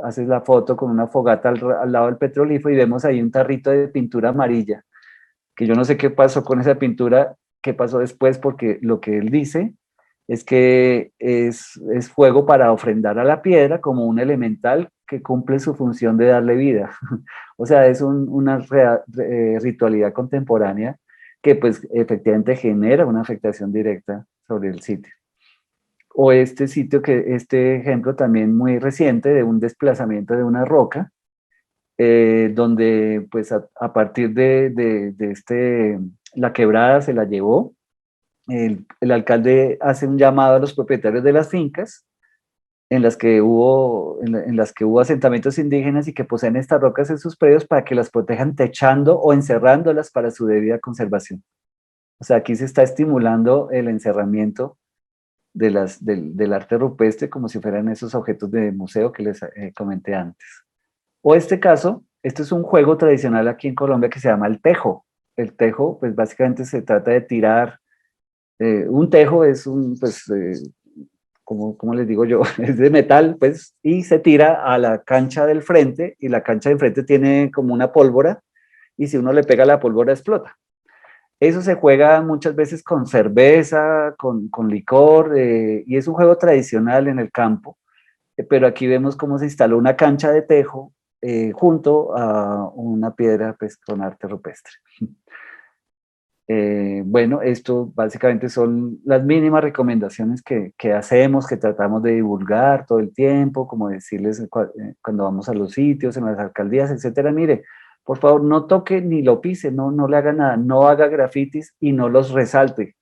hace la foto con una fogata al lado del petrolífero y vemos ahí un tarrito de pintura amarilla, que yo no sé qué pasó con esa pintura, qué pasó después, porque lo que él dice es que es fuego para ofrendar a la piedra como un elemental que cumple su función de darle vida. O sea, es una ritualidad contemporánea que pues efectivamente genera una afectación directa sobre el sitio. O este sitio, este ejemplo también muy reciente de un desplazamiento de una roca, donde pues a partir la quebrada se la llevó, el alcalde hace un llamado a los propietarios de las fincas en las que hubo asentamientos indígenas y que poseen estas rocas en sus predios para que las protejan techando o encerrándolas para su debida conservación. O sea, aquí se está estimulando el encerramiento del arte rupestre como si fueran esos objetos de museo que les comenté antes. O este caso, este es un juego tradicional aquí en Colombia que se llama el tejo. El tejo, pues básicamente se trata de tirar, un tejo es como les digo yo, es de metal, pues, y se tira a la cancha del frente, y la cancha del frente tiene como una pólvora, y si uno le pega la pólvora explota. Eso se juega muchas veces con cerveza, con licor, y es un juego tradicional en el campo, pero aquí vemos cómo se instaló una cancha de tejo junto a una piedra pues, con arte rupestre. Bueno, esto básicamente son las mínimas recomendaciones que hacemos, que tratamos de divulgar todo el tiempo, como decirles cuando vamos a los sitios, en las alcaldías, etcétera. Mire, por favor, no toque ni lo pise, no le haga nada, no haga grafitis y no los resalte,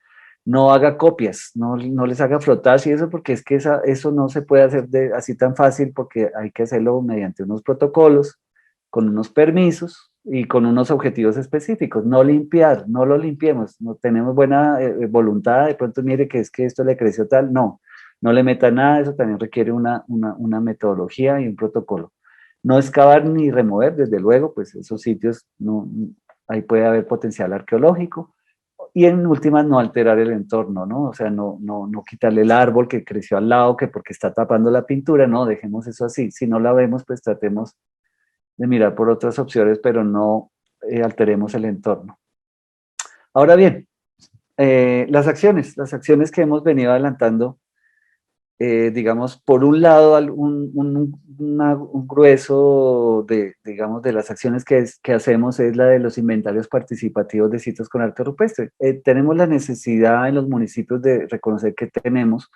no haga copias, no les haga frotadas y eso, porque es que eso no se puede hacer así tan fácil, porque hay que hacerlo mediante unos protocolos, con unos permisos y con unos objetivos específicos. No limpiar, no lo limpiemos, no tenemos buena voluntad, de pronto mire que es que esto le creció tal, no le meta nada, eso también requiere una metodología y un protocolo. No excavar ni remover, desde luego, pues esos sitios, ahí puede haber potencial arqueológico, y en últimas no alterar el entorno, ¿no? O sea, no quitarle el árbol que creció al lado, que porque está tapando la pintura, no, dejemos eso así. Si no la vemos, pues tratemos de mirar por otras opciones, pero no alteremos el entorno. Ahora bien, las acciones que hemos venido adelantando, digamos, por un lado, un grueso digamos, de las acciones que hacemos es la de los inventarios participativos de sitios con arte rupestre. Tenemos la necesidad en los municipios de reconocer que tenemos,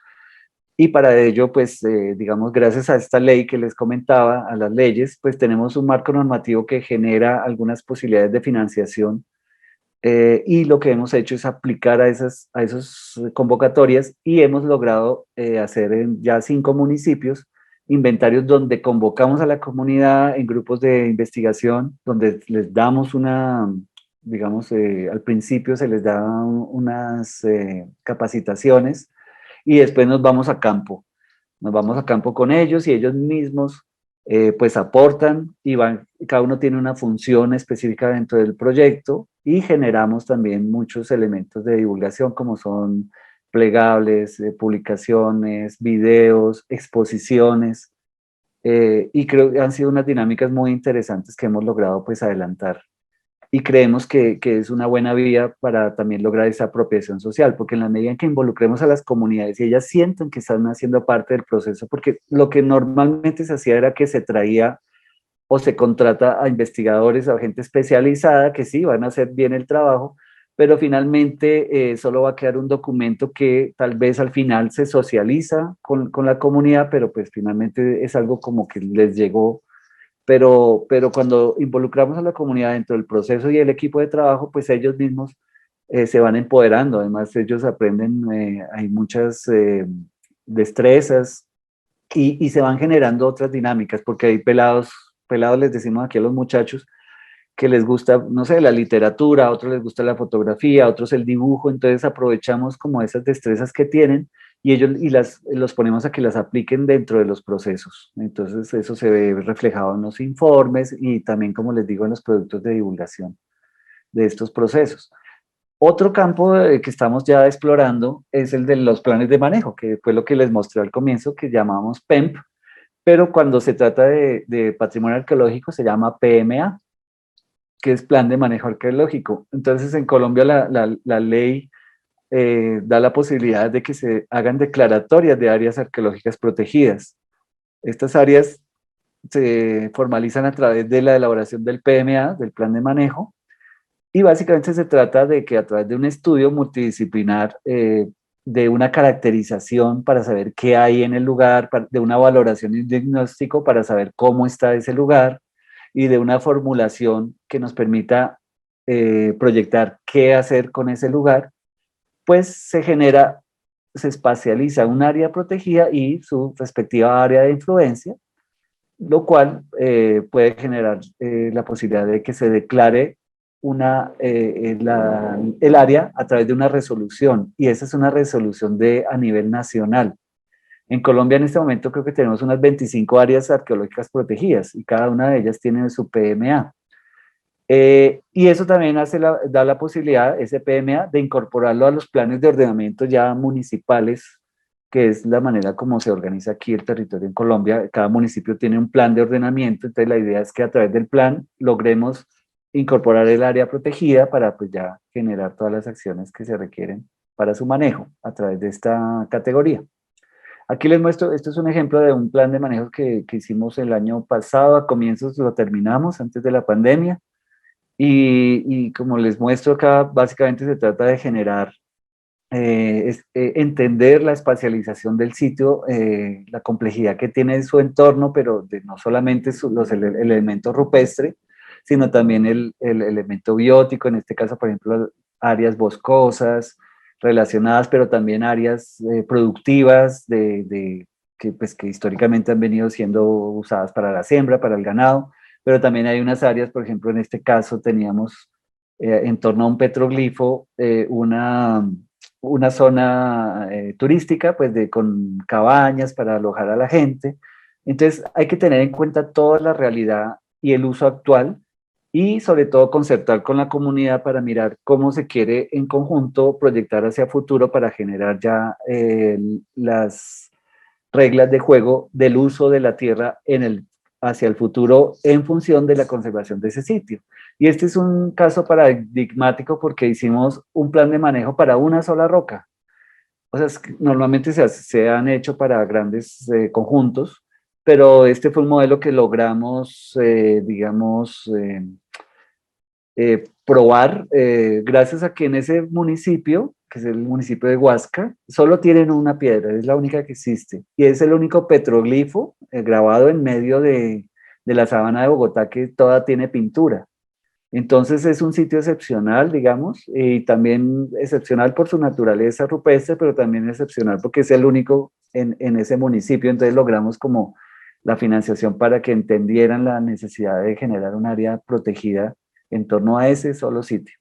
y para ello, pues, digamos, gracias a esta ley que les comentaba, a las leyes, pues tenemos un marco normativo que genera algunas posibilidades de financiación, y lo que hemos hecho es aplicar a esas convocatorias, y hemos logrado hacer en ya 5 municipios inventarios donde convocamos a la comunidad en grupos de investigación, donde les damos digamos, al principio se les da unas capacitaciones, y después nos vamos a campo. Nos vamos a campo con ellos y ellos mismos pues aportan y cada uno tiene una función específica dentro del proyecto, y generamos también muchos elementos de divulgación como son plegables, publicaciones, videos, exposiciones, y creo que han sido unas dinámicas muy interesantes que hemos logrado pues adelantar. Y creemos que es una buena vía para también lograr esa apropiación social, porque en la medida en que involucremos a las comunidades y ellas sienten que están haciendo parte del proceso, porque lo que normalmente se hacía era que se traía o se contrata a investigadores, a gente especializada que sí van a hacer bien el trabajo, pero finalmente solo va a quedar un documento que tal vez al final se socializa con la comunidad, pero pues finalmente es algo como que les llegó. Pero cuando involucramos a la comunidad dentro del proceso y el equipo de trabajo, pues ellos mismos se van empoderando. Además, ellos aprenden, hay muchas destrezas, y se van generando otras dinámicas, porque hay pelados les decimos aquí a los muchachos, que les gusta, no sé, la literatura, a otros les gusta la fotografía, a otros el dibujo, entonces aprovechamos como esas destrezas que tienen, y ellos los ponemos a que las apliquen dentro de los procesos. Entonces eso se ve reflejado en los informes y también, como les digo, en los productos de divulgación de estos procesos. Otro campo que estamos ya explorando es el de los planes de manejo, que fue lo que les mostré al comienzo, que llamamos PEMP, pero cuando se trata de patrimonio arqueológico se llama PMA, que es Plan de Manejo Arqueológico. Entonces en Colombia la ley da la posibilidad de que se hagan declaratorias de áreas arqueológicas protegidas. Estas áreas se formalizan a través de la elaboración del PMA, del plan de manejo, y básicamente se trata de que a través de un estudio multidisciplinar, de una caracterización para saber qué hay en el lugar, de una valoración y un diagnóstico para saber cómo está ese lugar, y de una formulación que nos permita proyectar qué hacer con ese lugar, pues se espacializa un área protegida y su respectiva área de influencia, lo cual puede generar la posibilidad de que se declare el área a través de una resolución, y esa es una resolución a nivel nacional. En Colombia en este momento creo que tenemos unas 25 áreas arqueológicas protegidas y cada una de ellas tiene su PMA. Y eso también da la posibilidad, ese PMA, de incorporarlo a los planes de ordenamiento ya municipales, que es la manera como se organiza aquí el territorio en Colombia. Cada municipio tiene un plan de ordenamiento, entonces la idea es que a través del plan logremos incorporar el área protegida para pues ya generar todas las acciones que se requieren para su manejo a través de esta categoría. Aquí les muestro, esto es un ejemplo de un plan de manejo que hicimos el año pasado, a comienzos lo terminamos antes de la pandemia, y como les muestro acá, básicamente se trata de generar, entender la espacialización del sitio, la complejidad que tiene su entorno, pero no solamente el elemento rupestre, sino también el elemento biótico, en este caso, por ejemplo, áreas boscosas relacionadas, pero también áreas productivas que históricamente han venido siendo usadas para la siembra, para el ganado, pero también hay unas áreas, por ejemplo, en este caso teníamos en torno a un petroglifo una zona turística, pues con cabañas para alojar a la gente. Entonces hay que tener en cuenta toda la realidad y el uso actual, y sobre todo concertar con la comunidad para mirar cómo se quiere en conjunto proyectar hacia futuro para generar ya las reglas de juego del uso de la tierra hacia el futuro en función de la conservación de ese sitio. Y este es un caso paradigmático porque hicimos un plan de manejo para una sola roca. O sea, normalmente se han hecho para grandes conjuntos, pero este fue un modelo que logramos, probar gracias a que en ese municipio, que es el municipio de Huasca, solo tienen una piedra, es la única que existe, y es el único petroglifo grabado en medio de la sabana de Bogotá que toda tiene pintura. Entonces es un sitio excepcional, digamos, y también excepcional por su naturaleza rupestre, pero también excepcional porque es el único en ese municipio. Entonces logramos como la financiación para que entendieran la necesidad de generar un área protegida en torno a ese solo sitio,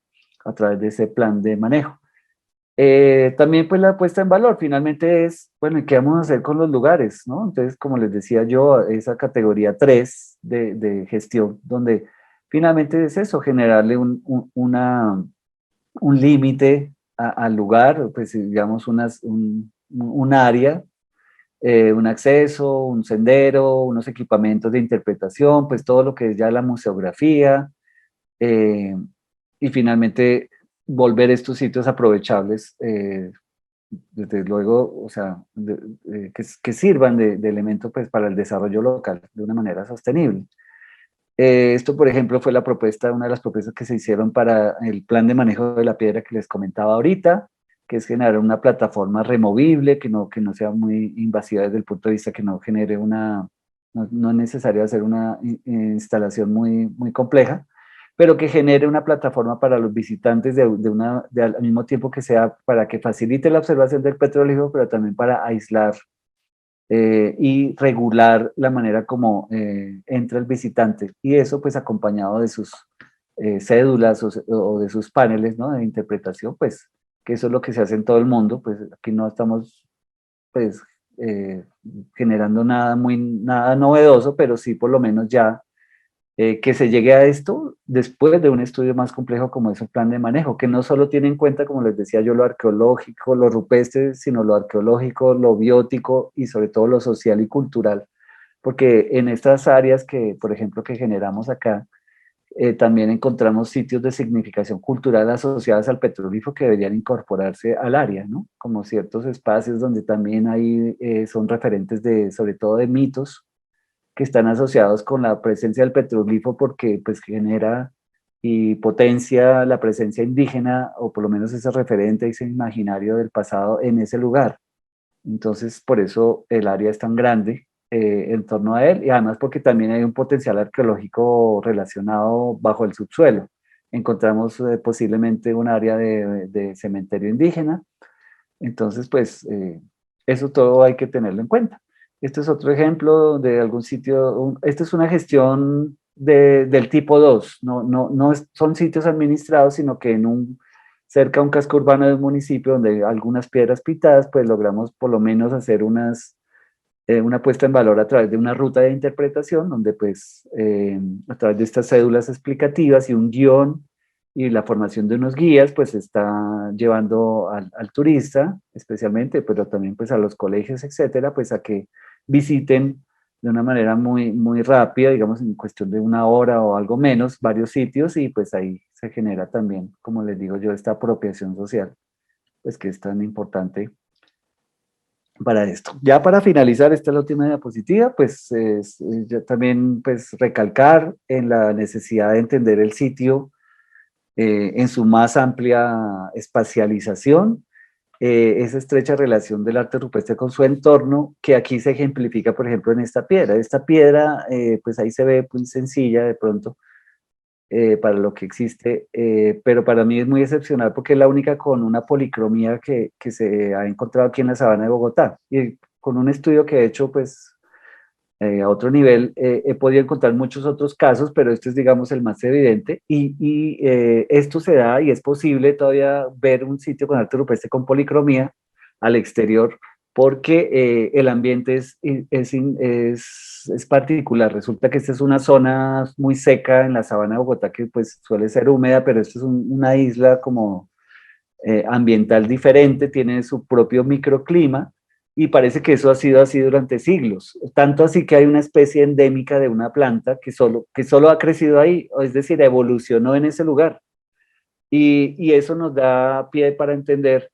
a través de ese plan de manejo. También pues la puesta en valor finalmente es, bueno, ¿y qué vamos a hacer con los lugares? ¿No? Entonces, como les decía yo, esa categoría 3 de gestión, donde finalmente es eso, generarle un límite al lugar, pues digamos un área, un acceso, un sendero, unos equipamientos de interpretación, pues todo lo que es ya la museografía, y finalmente volver estos sitios aprovechables, desde luego, o sea, que sirvan de elemento pues, para el desarrollo local de una manera sostenible. Esto, por ejemplo, fue una de las propuestas que se hicieron para el plan de manejo de la piedra que les comentaba ahorita, que es generar una plataforma removible, que no sea muy invasiva desde el punto de vista que no genere no es necesario hacer una instalación muy compleja, pero que genere una plataforma para los visitantes al mismo tiempo que sea para que facilite la observación del petróleo, pero también para aislar y regular la manera como entra el visitante, y eso pues acompañado de sus cédulas o de sus paneles, ¿no?, de interpretación, pues que eso es lo que se hace en todo el mundo, pues aquí no estamos pues generando nada novedoso, pero sí por lo menos ya que se llegue a esto después de un estudio más complejo como es el plan de manejo, que no solo tiene en cuenta, como les decía yo, lo arqueológico, lo rupestre, sino lo arqueológico, lo biótico y sobre todo lo social y cultural, porque en estas áreas que, por ejemplo, que generamos acá, también encontramos sitios de significación cultural asociados al petroglifo que deberían incorporarse al área, ¿no? Como ciertos espacios donde también hay, son referentes sobre todo de mitos, que están asociados con la presencia del petroglifo porque pues genera y potencia la presencia indígena, o por lo menos ese referente, ese imaginario del pasado en ese lugar. Entonces, por eso el área es tan grande en torno a él, y además porque también hay un potencial arqueológico relacionado bajo el subsuelo. Encontramos posiblemente un área de cementerio indígena. Entonces, pues, eso todo hay que tenerlo en cuenta. Este es otro ejemplo de algún sitio. Esta es una gestión del tipo 2. No son sitios administrados, sino que cerca a un casco urbano de un municipio donde hay algunas piedras pitadas, pues logramos por lo menos hacer una puesta en valor a través de una ruta de interpretación, donde pues a través de estas cédulas explicativas y un guión y la formación de unos guías, pues está llevando al turista, especialmente, pero también pues a los colegios, etcétera, pues a que visiten de una manera muy, muy rápida, digamos en cuestión de una hora o algo menos, varios sitios, y pues ahí se genera también, como les digo yo, esta apropiación social, pues que es tan importante para esto. Ya para finalizar, esta es la última diapositiva, pues ya también pues recalcar en la necesidad de entender el sitio en su más amplia espacialización, esa estrecha relación del arte rupestre con su entorno, que aquí se ejemplifica, por ejemplo, en esta piedra. Esta piedra, pues ahí se ve muy sencilla de pronto para lo que existe, pero para mí es muy excepcional porque es la única con una policromía que se ha encontrado aquí en la sabana de Bogotá. Y con un estudio que he hecho, pues, a otro nivel, he podido encontrar muchos otros casos, pero este es, digamos, el más evidente, y esto se da y es posible todavía ver un sitio con arte rupestre con policromía al exterior, porque el ambiente es particular. Resulta que esta es una zona muy seca en la sabana de Bogotá, que pues suele ser húmeda, pero esto es una isla como ambiental diferente, tiene su propio microclima, y parece que eso ha sido así durante siglos, tanto así que hay una especie endémica de una planta que solo ha crecido ahí, es decir, evolucionó en ese lugar. Y eso nos da pie para entender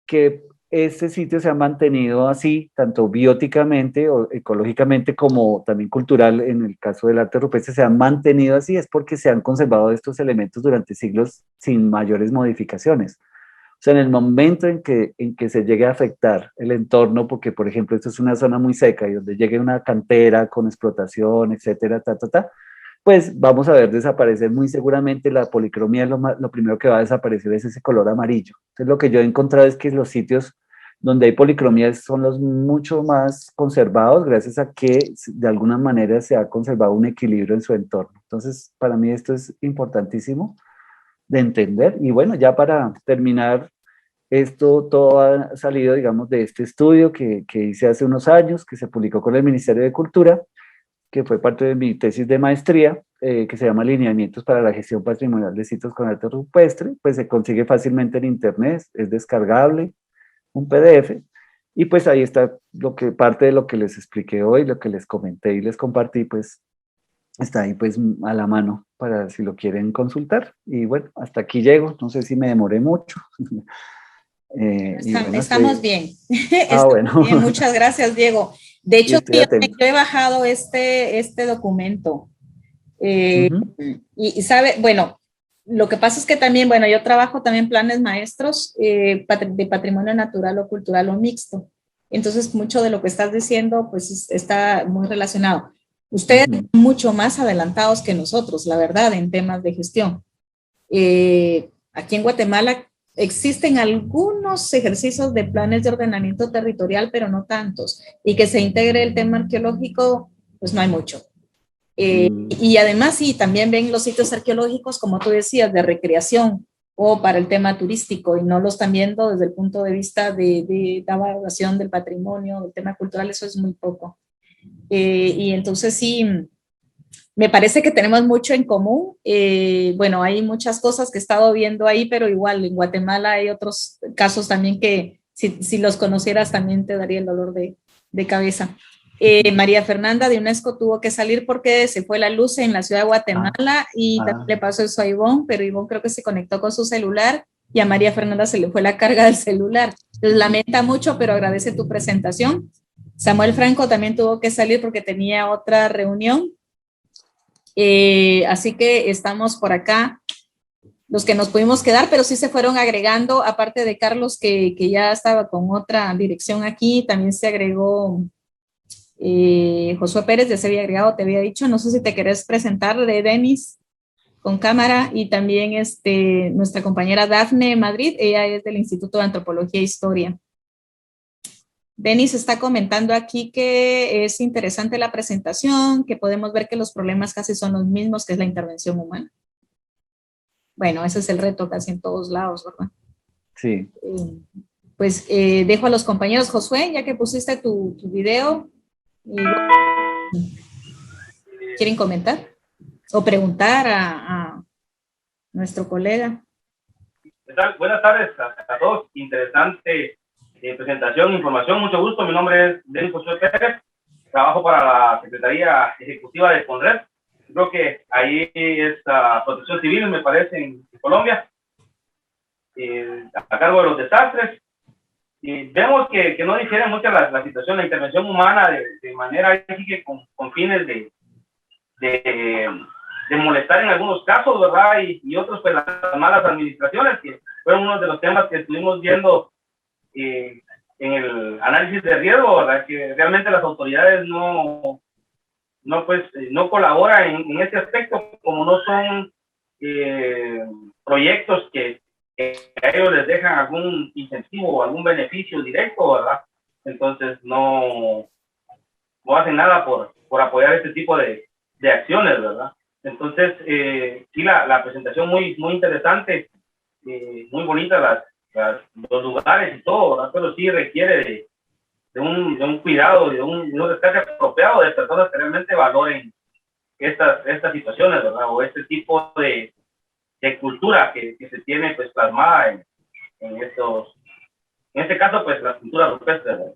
que este sitio se ha mantenido así, tanto bióticamente o ecológicamente como también cultural, en el caso del arte rupestre se han mantenido así, es porque se han conservado estos elementos durante siglos sin mayores modificaciones. O sea, en el momento en que se llegue a afectar el entorno, porque por ejemplo esto es una zona muy seca y donde llegue una cantera con explotación, etcétera, pues vamos a ver desaparecer muy seguramente la policromía. Lo primero que va a desaparecer es ese color amarillo. Entonces lo que yo he encontrado es que los sitios donde hay policromía son los mucho más conservados, gracias a que de alguna manera se ha conservado un equilibrio en su entorno. Entonces para mí esto es importantísimo de entender. Y bueno, ya para terminar, esto todo ha salido, digamos, de este estudio que hice hace unos años, que se publicó con el Ministerio de Cultura, que fue parte de mi tesis de maestría, que se llama Lineamientos para la gestión patrimonial de sitios con arte rupestre. Pues se consigue fácilmente en internet, es descargable, un PDF, y pues ahí está parte de lo que les expliqué hoy, lo que les comenté y les compartí, pues está ahí pues a la mano para si lo quieren consultar. Y bueno, hasta aquí llego, no sé si me demoré mucho. Estamos bien. Bueno. Bien. Muchas gracias, Diego. De hecho, yo he bajado este documento. Y sabe, bueno, lo que pasa es que también, bueno, yo trabajo también planes maestros de patrimonio natural o cultural o mixto. Entonces, mucho de lo que estás diciendo, pues está muy relacionado. Ustedes están mucho más adelantados que nosotros, la verdad, en temas de gestión. Aquí en Guatemala existen algunos ejercicios de planes de ordenamiento territorial, pero no tantos. Y que se integre el tema arqueológico, pues no hay mucho. Y además, sí, también ven los sitios arqueológicos, como tú decías, de recreación o para el tema turístico, y no lo están viendo desde el punto de vista de la valoración del patrimonio, del tema cultural. Eso es muy poco. Y entonces sí, me parece que tenemos mucho en común. Bueno, hay muchas cosas que he estado viendo ahí, pero igual en Guatemala hay otros casos también que si los conocieras también te daría el dolor de cabeza. María Fernanda de UNESCO tuvo que salir porque se fue la luz en la ciudad de Guatemala y también le pasó eso a Ivonne, pero Ivonne creo que se conectó con su celular y a María Fernanda se le fue la carga del celular. Entonces lamenta mucho, pero agradece tu presentación. Samuel Franco también tuvo que salir porque tenía otra reunión. Así que estamos por acá, los que nos pudimos quedar, pero sí se fueron agregando, aparte de Carlos, que ya estaba con otra dirección aquí, también se agregó Josué Pérez, ya se había agregado, te había dicho, no sé si te querés presentar, de Denis, con cámara, y también nuestra compañera Dafne Madrid, ella es del Instituto de Antropología e Historia. Denis está comentando aquí que es interesante la presentación, que podemos ver que los problemas casi son los mismos, que es la intervención humana. Bueno, ese es el reto casi en todos lados, ¿verdad? Sí. Pues dejo a los compañeros. Josué, ya que pusiste tu video, ¿quieren comentar o preguntar a nuestro colega? ¿Qué tal? Buenas tardes a todos. Interesante presentación, información. Mucho gusto. Mi nombre es Denis Josué Pérez. Trabajo para la Secretaría Ejecutiva de CONRED. Creo que ahí es Protección Civil, me parece, en Colombia, a cargo de los desastres. Y vemos que no difiere mucho la situación, la intervención humana de manera que con fines de molestar en algunos casos, ¿verdad? Y otros, pues, las malas administraciones, que fueron uno de los temas que estuvimos viendo en el análisis de riesgo, ¿verdad? Que realmente las autoridades no colaboran en este aspecto, como no son proyectos que a ellos les dejan algún incentivo o algún beneficio directo, ¿verdad? Entonces no hacen nada por apoyar este tipo de acciones, ¿verdad? Entonces, sí, la presentación muy interesante, muy bonita los lugares y todo, ¿verdad? Pero sí requiere de un cuidado, de un rescate apropiado de personas que realmente valoren estas situaciones, ¿verdad? O este tipo de cultura que se tiene, pues, plasmada en este caso, pues, la cultura rupestre, ¿verdad?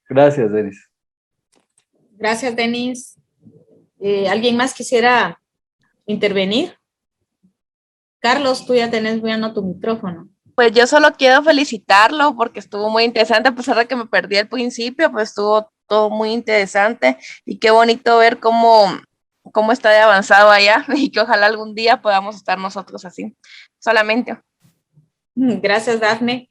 Gracias, Denis. Gracias, Denis. ¿Alguien más quisiera intervenir? Carlos, tú ya tenés bueno tu micrófono. Pues yo solo quiero felicitarlo porque estuvo muy interesante, a pesar de que me perdí al principio, pues estuvo todo muy interesante y qué bonito ver cómo está de avanzado allá y que ojalá algún día podamos estar nosotros así, solamente. Gracias, Dafne.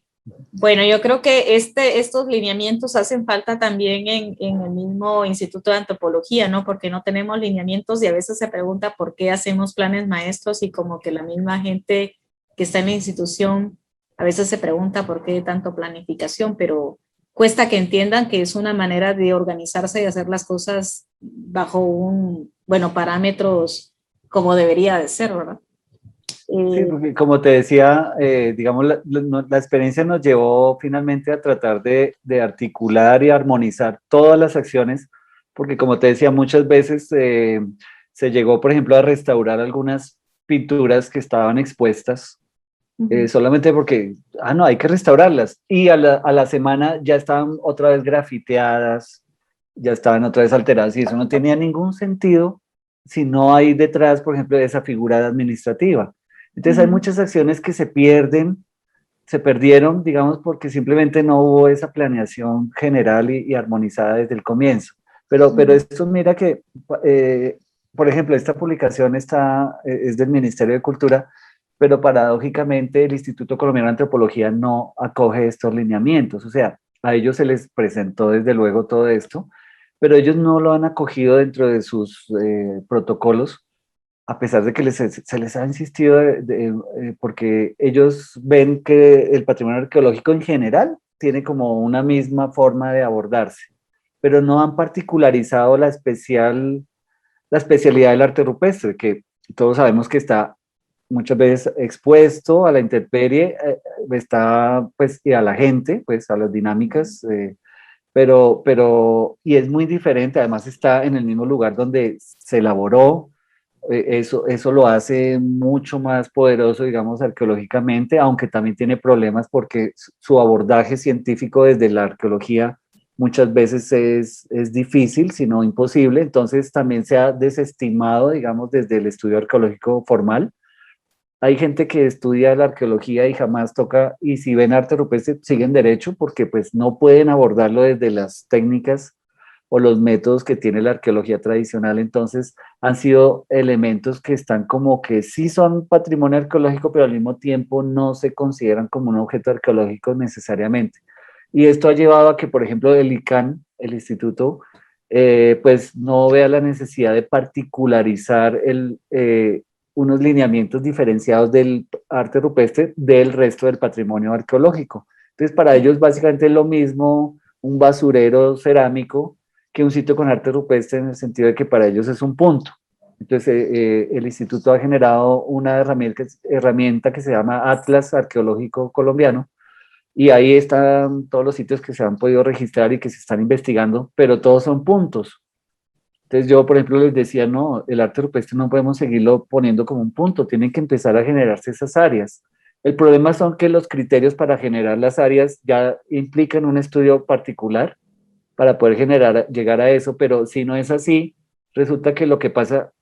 Bueno, yo creo que estos lineamientos hacen falta también en el mismo Instituto de Antropología, ¿no? Porque no tenemos lineamientos y a veces se pregunta por qué hacemos planes maestros y como que la misma gente que está en la institución a veces se pregunta por qué tanto planificación, pero cuesta que entiendan que es una manera de organizarse y hacer las cosas bajo parámetros como debería de ser, ¿verdad? Sí, porque como te decía, digamos, la experiencia nos llevó finalmente a tratar de articular y armonizar todas las acciones, porque como te decía, muchas veces se llegó, por ejemplo, a restaurar algunas pinturas que estaban expuestas, solamente porque, no, hay que restaurarlas, y a la semana ya estaban otra vez grafiteadas, ya estaban otra vez alteradas, y eso no tenía ningún sentido si no hay detrás, por ejemplo, de esa figura administrativa. Entonces hay muchas acciones que se perdieron, digamos, porque simplemente no hubo esa planeación general y armonizada desde el comienzo. Pero esto, mira que, por ejemplo, esta publicación es del Ministerio de Cultura, pero paradójicamente el Instituto Colombiano de Antropología no acoge estos lineamientos. O sea, a ellos se les presentó desde luego todo esto, pero ellos no lo han acogido dentro de sus protocolos, a pesar de que se les ha insistido, porque ellos ven que el patrimonio arqueológico en general tiene como una misma forma de abordarse, pero no han particularizado la especialidad del arte rupestre, que todos sabemos que está muchas veces expuesto a la intemperie, está, pues, y a la gente, pues, a las dinámicas, y es muy diferente, además está en el mismo lugar donde se elaboró. Eso lo hace mucho más poderoso, digamos, arqueológicamente, aunque también tiene problemas porque su abordaje científico desde la arqueología muchas veces es difícil, si no imposible. Entonces también se ha desestimado, digamos, desde el estudio arqueológico formal hay gente que estudia la arqueología y jamás toca, y si ven arte rupestre siguen derecho porque pues no pueden abordarlo desde las técnicas o los métodos que tiene la arqueología tradicional. Entonces han sido elementos que están como que sí son patrimonio arqueológico, pero al mismo tiempo no se consideran como un objeto arqueológico necesariamente. Y esto ha llevado a que, por ejemplo, el ICANN, el instituto, pues no vea la necesidad de particularizar unos lineamientos diferenciados del arte rupestre del resto del patrimonio arqueológico. Entonces, para ellos básicamente es lo mismo un basurero cerámico que un sitio con arte rupestre, en el sentido de que para ellos es un punto. Entonces, el instituto ha generado una herramienta que se llama Atlas Arqueológico Colombiano, y ahí están todos los sitios que se han podido registrar y que se están investigando, pero todos son puntos. Entonces yo, por ejemplo, les decía, no, el arte rupestre no podemos seguirlo poniendo como un punto, tienen que empezar a generarse esas áreas. El problema son que los criterios para generar las áreas ya implican un estudio particular para poder llegar a eso, pero si no es así, resulta que lo que pasa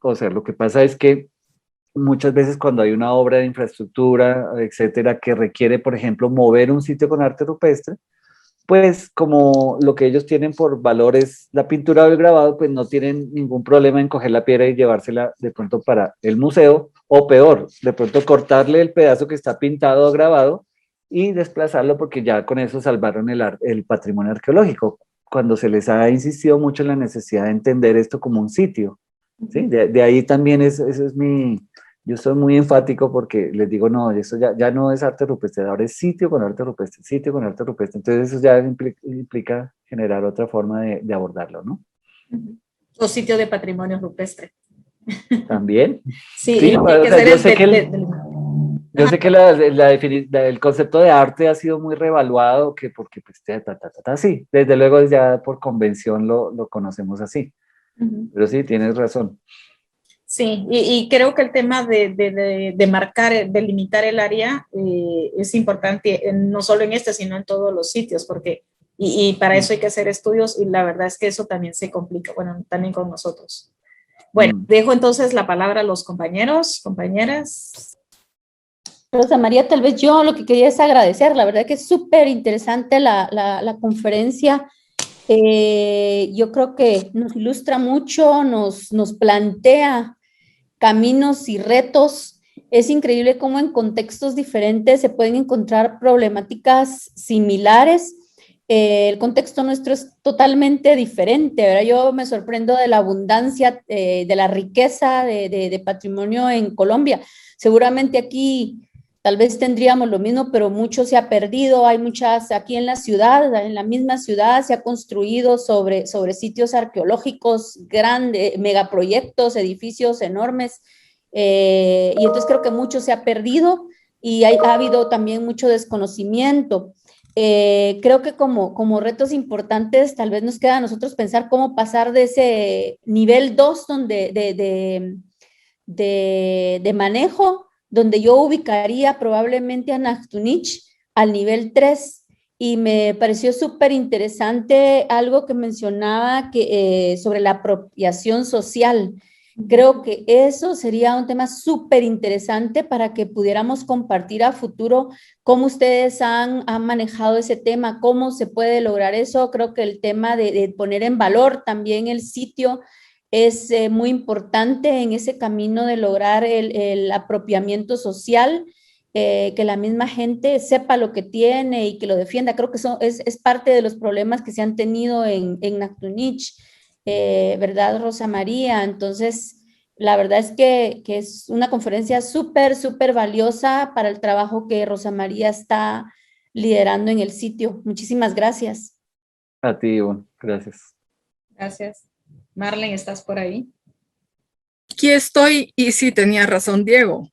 es que muchas veces cuando hay una obra de infraestructura, etcétera, que requiere, por ejemplo, mover un sitio con arte rupestre, pues como lo que ellos tienen por valor es la pintura o el grabado, pues no tienen ningún problema en coger la piedra y llevársela de pronto para el museo, o peor, de pronto cortarle el pedazo que está pintado o grabado y desplazarlo, porque ya con eso salvaron el patrimonio arqueológico, cuando se les ha insistido mucho en la necesidad de entender esto como un sitio. ¿Sí? De ahí también eso es yo soy muy enfático porque les digo, no, eso ya no es arte rupestre, ahora es sitio con arte rupestre, sitio con arte rupestre. Entonces eso ya implica generar otra forma de abordarlo, ¿no? O sitio de patrimonio rupestre. También. Sí, Sí, lo que hay que hacer yo sé que el concepto de arte ha sido muy revaluado, que porque pues sí, desde luego ya por convención lo conocemos así. Pero sí, tienes razón. Sí, y creo que el tema de marcar, de limitar el área es importante, no solo en este, sino en todos los sitios, porque, y para eso hay que hacer estudios, y la verdad es que eso también se complica, bueno, también con nosotros. Bueno, dejo entonces la palabra a los compañeros, compañeras. Rosa María, tal vez yo lo que quería es agradecer, la verdad que es súper interesante la conferencia. Yo creo que nos ilustra mucho, nos plantea caminos y retos. Es increíble cómo en contextos diferentes se pueden encontrar problemáticas similares. El contexto nuestro es totalmente diferente, ¿verdad? Yo me sorprendo de la abundancia, de la riqueza de patrimonio en Colombia. Seguramente aquí tal vez tendríamos lo mismo, pero mucho se ha perdido. Hay muchas, aquí en la ciudad, en la misma ciudad, se ha construido sobre sitios arqueológicos grandes, megaproyectos, edificios enormes. Y entonces creo que mucho se ha perdido y ha habido también mucho desconocimiento. Creo que como retos importantes, tal vez nos queda a nosotros pensar cómo pasar de ese nivel 2 de manejo, donde yo ubicaría probablemente a Nachtunich al nivel 3, y me pareció súper interesante algo que mencionaba sobre la apropiación social. Creo que eso sería un tema súper interesante para que pudiéramos compartir a futuro cómo ustedes han manejado ese tema, cómo se puede lograr eso. Creo que el tema de poner en valor también el sitio es muy importante en ese camino de lograr el apropiamiento social, que la misma gente sepa lo que tiene y que lo defienda. Creo que eso es parte de los problemas que se han tenido en Nachtunich, ¿verdad, Rosa María? Entonces, la verdad es que es una conferencia súper, súper valiosa para el trabajo que Rosa María está liderando en el sitio. Muchísimas gracias. A ti, Ivonne. Gracias. Gracias. Marlene, ¿estás por ahí? Aquí estoy, y sí, tenía razón Diego.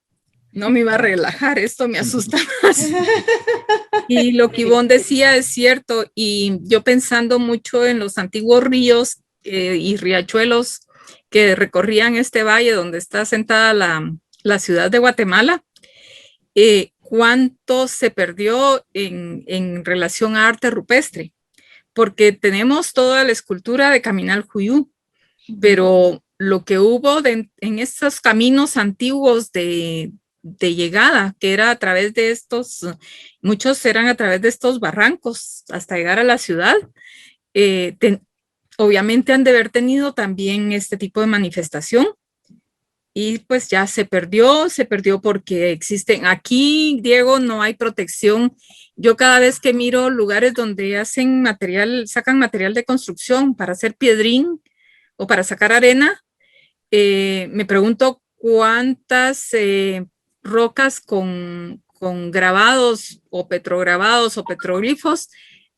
No me iba a relajar, esto me asusta más. Y lo que Ivonne decía es cierto, y yo pensando mucho en los antiguos ríos y riachuelos que recorrían este valle donde está sentada la ciudad de Guatemala, cuánto se perdió en relación a arte rupestre, porque tenemos toda la escultura de Caminal Juyú, pero lo que hubo en estos caminos antiguos de llegada, que era a través de estos, muchos eran a través de estos barrancos hasta llegar a la ciudad. Obviamente han de haber tenido también este tipo de manifestación y pues ya se perdió porque existen, aquí, Diego, no hay protección. Yo cada vez que miro lugares donde hacen material, sacan material de construcción para hacer piedrín o para sacar arena, me pregunto cuántas rocas con grabados o petrograbados o petroglifos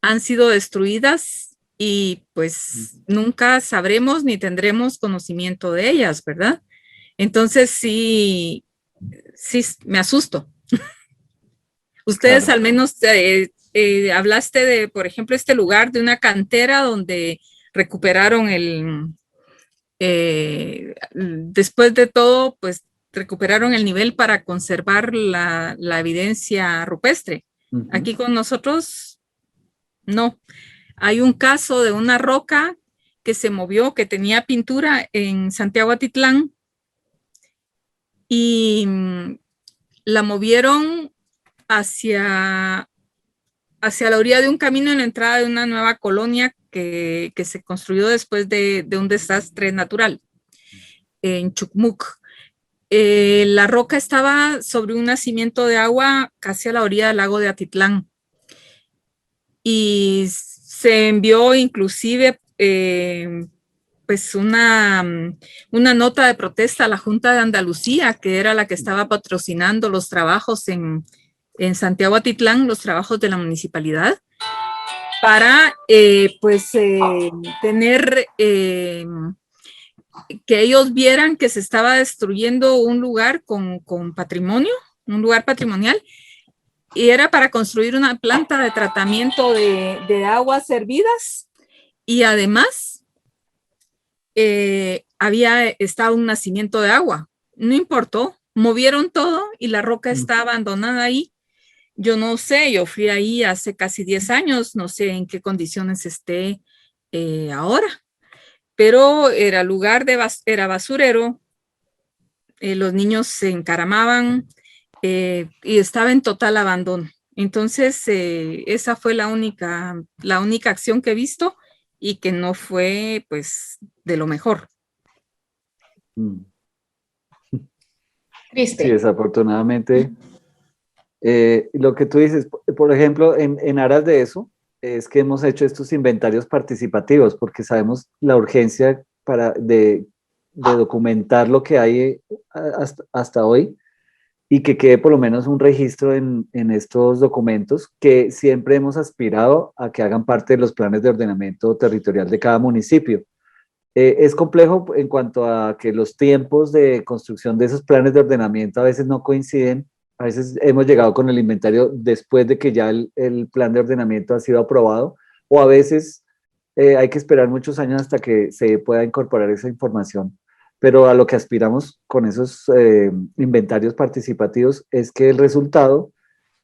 han sido destruidas y pues nunca sabremos ni tendremos conocimiento de ellas, ¿verdad? Entonces sí me asusto. Ustedes Claro. al menos hablaste de, por ejemplo, este lugar de una cantera donde recuperaron después de todo, pues recuperaron el nivel para conservar la evidencia rupestre. Aquí con nosotros, no. Hay un caso de una roca que se movió, que tenía pintura en Santiago Atitlán y la movieron hacia la orilla de un camino en la entrada de una nueva colonia que se construyó después de un desastre natural en Chucmuc. La roca estaba sobre un nacimiento de agua casi a la orilla del lago de Atitlán y se envió inclusive pues una nota de protesta a la Junta de Andalucía, que era la que estaba patrocinando los trabajos en Santiago Atitlán, los trabajos de la municipalidad, para tener que ellos vieran que se estaba destruyendo un lugar con patrimonio, un lugar patrimonial, y era para construir una planta de tratamiento de aguas hervidas y además estaba un nacimiento de agua. No importó, movieron todo y la roca está abandonada ahí. Yo no sé, yo fui ahí hace casi 10 años, no sé en qué condiciones esté ahora, pero era lugar era basurero, los niños se encaramaban y estaba en total abandono. Entonces, esa fue la única acción que he visto y que no fue, pues, de lo mejor. Triste. Sí, desafortunadamente. Lo que tú dices, por ejemplo, en aras de eso, es que hemos hecho estos inventarios participativos, porque sabemos la urgencia de documentar lo que hay hasta hoy y que quede por lo menos un registro en estos documentos que siempre hemos aspirado a que hagan parte de los planes de ordenamiento territorial de cada municipio. Es complejo en cuanto a que los tiempos de construcción de esos planes de ordenamiento a veces no coinciden. A veces hemos llegado con el inventario después de que ya el plan de ordenamiento ha sido aprobado, o a veces hay que esperar muchos años hasta que se pueda incorporar esa información. Pero a lo que aspiramos con esos inventarios participativos es que el resultado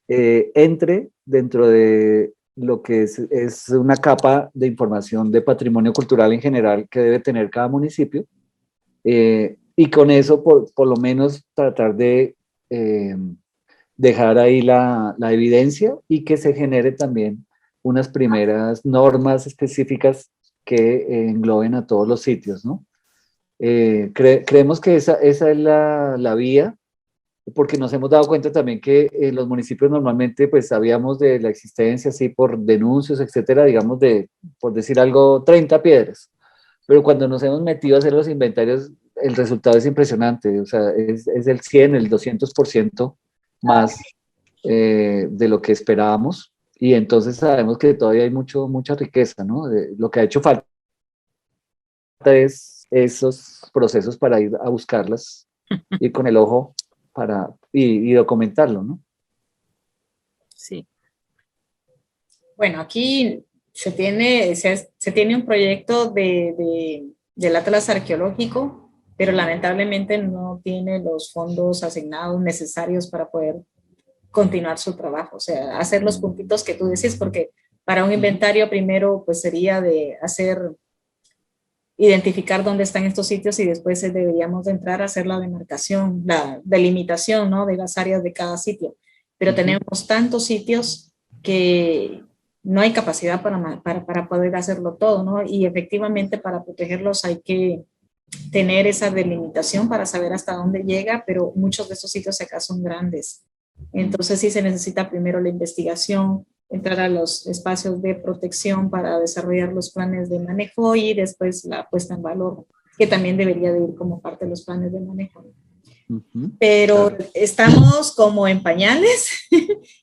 entre dentro de lo que es una capa de información de patrimonio cultural en general que debe tener cada municipio, y con eso por lo menos tratar de dejar ahí la evidencia y que se genere también unas primeras normas específicas que engloben a todos los sitios, ¿no? Creemos que esa es la vía, porque nos hemos dado cuenta también que los municipios normalmente pues sabíamos de la existencia, así por denuncias, etcétera, digamos por decir algo, 30 piedras, pero cuando nos hemos metido a hacer los inventarios, el resultado es impresionante, o sea, es el 100, el 200% más de lo que esperábamos, y entonces sabemos que todavía hay mucha riqueza, ¿no? Lo que ha hecho falta es esos procesos para ir a buscarlas, ir con el ojo y documentarlo, ¿no? Sí. Bueno, aquí se tiene un proyecto del Atlas Arqueológico, pero lamentablemente no tiene los fondos asignados necesarios para poder continuar su trabajo, o sea, hacer los puntitos que tú decís, porque para un inventario primero pues sería de hacer identificar dónde están estos sitios y después deberíamos de entrar a hacer la demarcación, la delimitación, ¿no? De las áreas de cada sitio. Pero tenemos tantos sitios que no hay capacidad para poder hacerlo todo, ¿no? Y efectivamente para protegerlos hay que tener esa delimitación para saber hasta dónde llega, pero muchos de estos sitios acá son grandes. Entonces sí se necesita primero la investigación, entrar a los espacios de protección para desarrollar los planes de manejo y después la puesta en valor, que también debería de ir como parte de los planes de manejo. Pero estamos como en pañales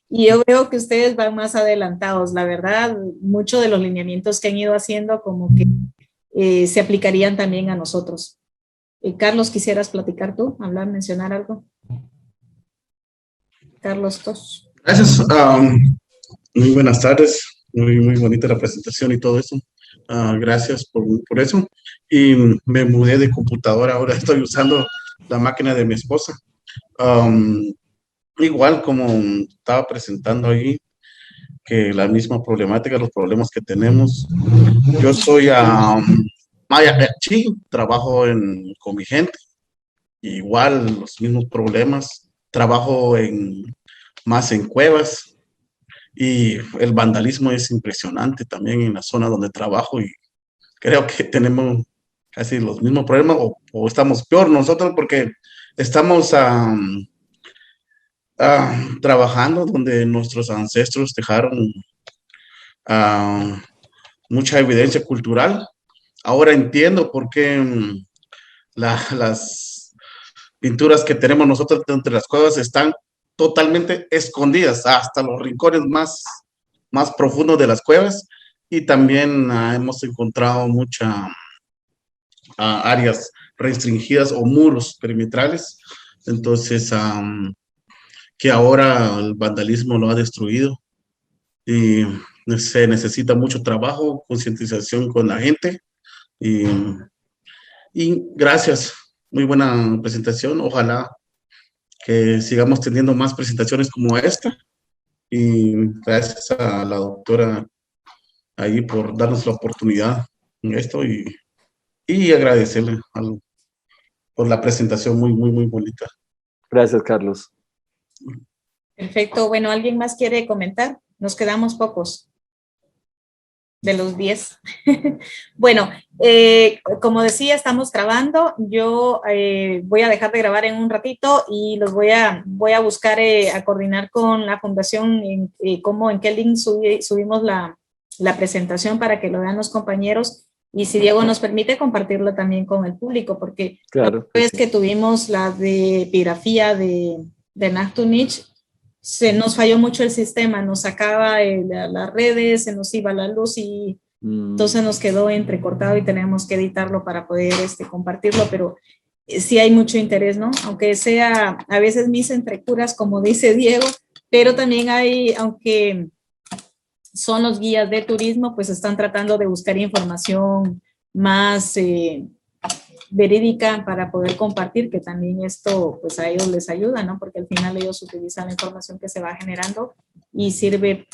y yo veo que ustedes van más adelantados. La verdad, muchos de los lineamientos que han ido haciendo como que se aplicarían también a nosotros. Carlos, ¿quisieras platicar tú? Hablar, mencionar algo. Carlos Tos. Gracias. Muy buenas tardes. Muy bonita la presentación y todo eso. Gracias por eso. Y me mudé de computadora. Ahora estoy usando la máquina de mi esposa. Igual como estaba presentando ahí, que la misma problemática, los problemas que tenemos. Yo soy sí, trabajo con mi gente. Igual los mismos problemas. Trabajo más en cuevas. Y el vandalismo es impresionante también en la zona donde trabajo y creo que tenemos casi los mismos problemas o estamos peor nosotros porque estamos trabajando donde nuestros ancestros dejaron mucha evidencia cultural. Ahora entiendo por qué las pinturas que tenemos nosotros entre las cuevas están totalmente escondidas hasta los rincones más profundos de las cuevas y también hemos encontrado muchas áreas restringidas o muros perimetrales, entonces que ahora el vandalismo lo ha destruido y se necesita mucho trabajo, concientización con la gente y gracias, muy buena presentación, ojalá que sigamos teniendo más presentaciones como esta y gracias a la doctora ahí por darnos la oportunidad en esto y agradecerle por la presentación muy bonita. Gracias, Carlos. Perfecto. Bueno, ¿alguien más quiere comentar? Nos quedamos pocos de los 10. Bueno, como decía, estamos grabando. Yo voy a dejar de grabar en un ratito y los voy a buscar a coordinar con la fundación en qué link subimos la presentación para que lo vean los compañeros y si Diego nos permite compartirlo también con el público, porque claro, la vez que tuvimos la de epigrafía de Nachtunich, se nos falló mucho el sistema, nos sacaba las redes, se nos iba la luz y entonces nos quedó entrecortado y tenemos que editarlo para poder compartirlo, pero sí hay mucho interés, ¿no? Aunque sea a veces mis entrecuras, como dice Diego, pero también hay, aunque son los guías de turismo, pues están tratando de buscar información más verídica para poder compartir, que también esto pues a ellos les ayuda, ¿no? Porque al final ellos utilizan la información que se va generando y sirve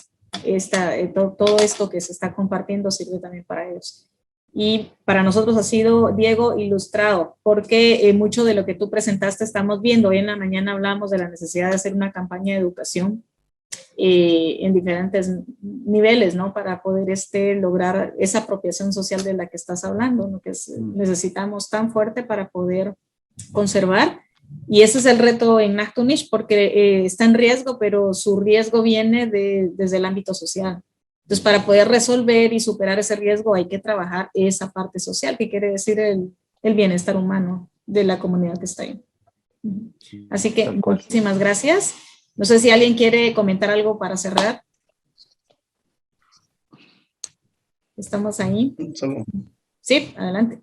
todo esto que se está compartiendo sirve también para ellos. Y para nosotros ha sido, Diego, ilustrado, porque mucho de lo que tú presentaste estamos viendo. Hoy en la mañana hablamos de la necesidad de hacer una campaña de educación en diferentes niveles, ¿no? Para poder lograr esa apropiación social de la que estás hablando, ¿no? Que necesitamos tan fuerte para poder conservar. Y ese es el reto en Nachtunich, porque está en riesgo, pero su riesgo viene desde el ámbito social. Entonces, para poder resolver y superar ese riesgo hay que trabajar esa parte social, que quiere decir el bienestar humano de la comunidad que está ahí. Así que muchísimas gracias. No sé si alguien quiere comentar algo para cerrar. ¿Estamos ahí? Sí, adelante.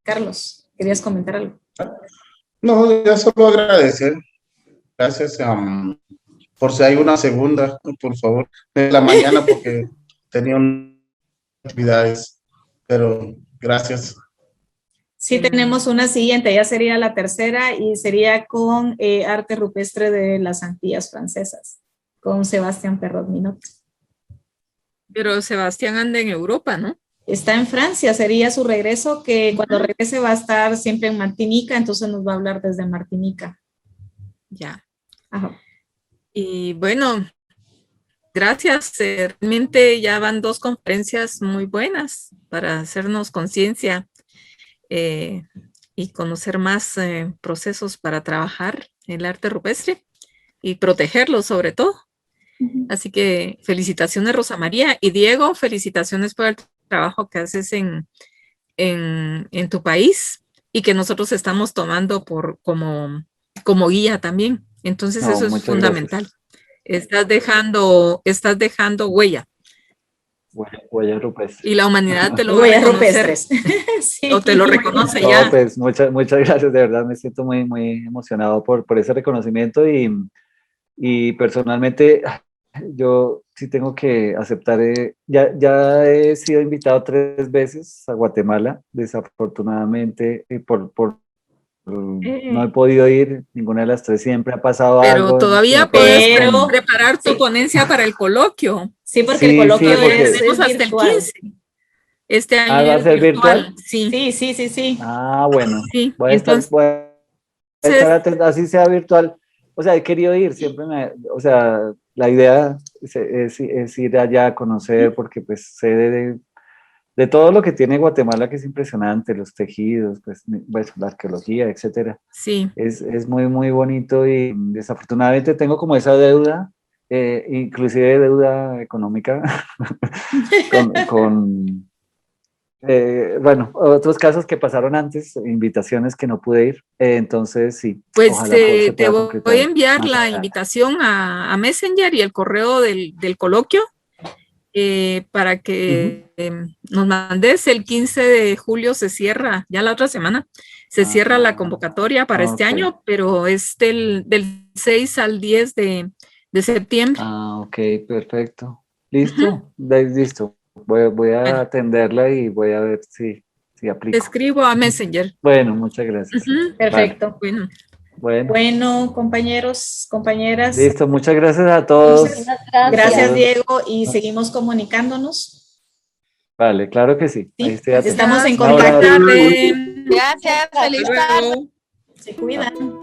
Carlos, ¿querías comentar algo? No, ya solo agradecer. Gracias por si hay una segunda, por favor, de la mañana porque tenía actividades, pero gracias. Sí, tenemos una siguiente, ya sería la tercera y sería con arte rupestre de las Antillas francesas, con Sebastián Perrot-Minot. Pero Sebastián anda en Europa, ¿no? Está en Francia, sería su regreso, que cuando regrese va a estar siempre en Martinica, entonces nos va a hablar desde Martinica. Ya. Ajá. Y bueno, gracias. Realmente ya van 2 conferencias muy buenas para hacernos conciencia y conocer más procesos para trabajar el arte rupestre y protegerlo sobre todo. Así que felicitaciones, Rosa María. Y Diego, felicitaciones por el trabajo que haces en tu país y que nosotros estamos tomando como guía también. Entonces eso es fundamental. Estás dejando huella. Huella rupestre. Y la humanidad te lo va a reconocer. Sí. O te lo reconoce No, ya. pues muchas gracias, de verdad me siento muy, muy emocionado por ese reconocimiento y personalmente yo sí tengo que aceptar, ya he sido invitado 3 veces a Guatemala, desafortunadamente no he podido ir, ninguna de las 3, siempre ha pasado pero algo. todavía puedes preparar tu ponencia para el coloquio. Sí, porque el coloquio tenemos hasta virtual. el 15. Este año ¿va a ser virtual? Sí. Ah, bueno. Sí. Voy a estar atento, así sea virtual. O sea, he querido ir, siempre o sea, la idea es ir allá a conocer, porque pues sé de todo lo que tiene Guatemala, que es impresionante, los tejidos, pues la arqueología, etcétera. Sí. Es muy, muy bonito y desafortunadamente tengo como esa deuda, inclusive deuda económica, con bueno, otros casos que pasaron antes, invitaciones que no pude ir, entonces sí. Pues ojalá se te pueda voy concretar a enviar más la adelante. invitación a Messenger y el correo del coloquio para que nos mandes. El 15 de julio se cierra, ya la otra semana, se cierra la convocatoria para este año, pero es del 6 al 10 de septiembre. Ah, ok, perfecto. ¿Listo? Listo. Voy a atenderla y voy a ver si aplico. Te escribo a Messenger. Bueno, muchas gracias. Perfecto. Vale. Bueno, compañeros, compañeras. Listo, muchas gracias a todos. Gracias, Diego, y seguimos comunicándonos. Vale, claro que sí. Ahí estoy atento. Estamos en Un abrazo. contacto. Gracias, feliz tarde. Se cuidan.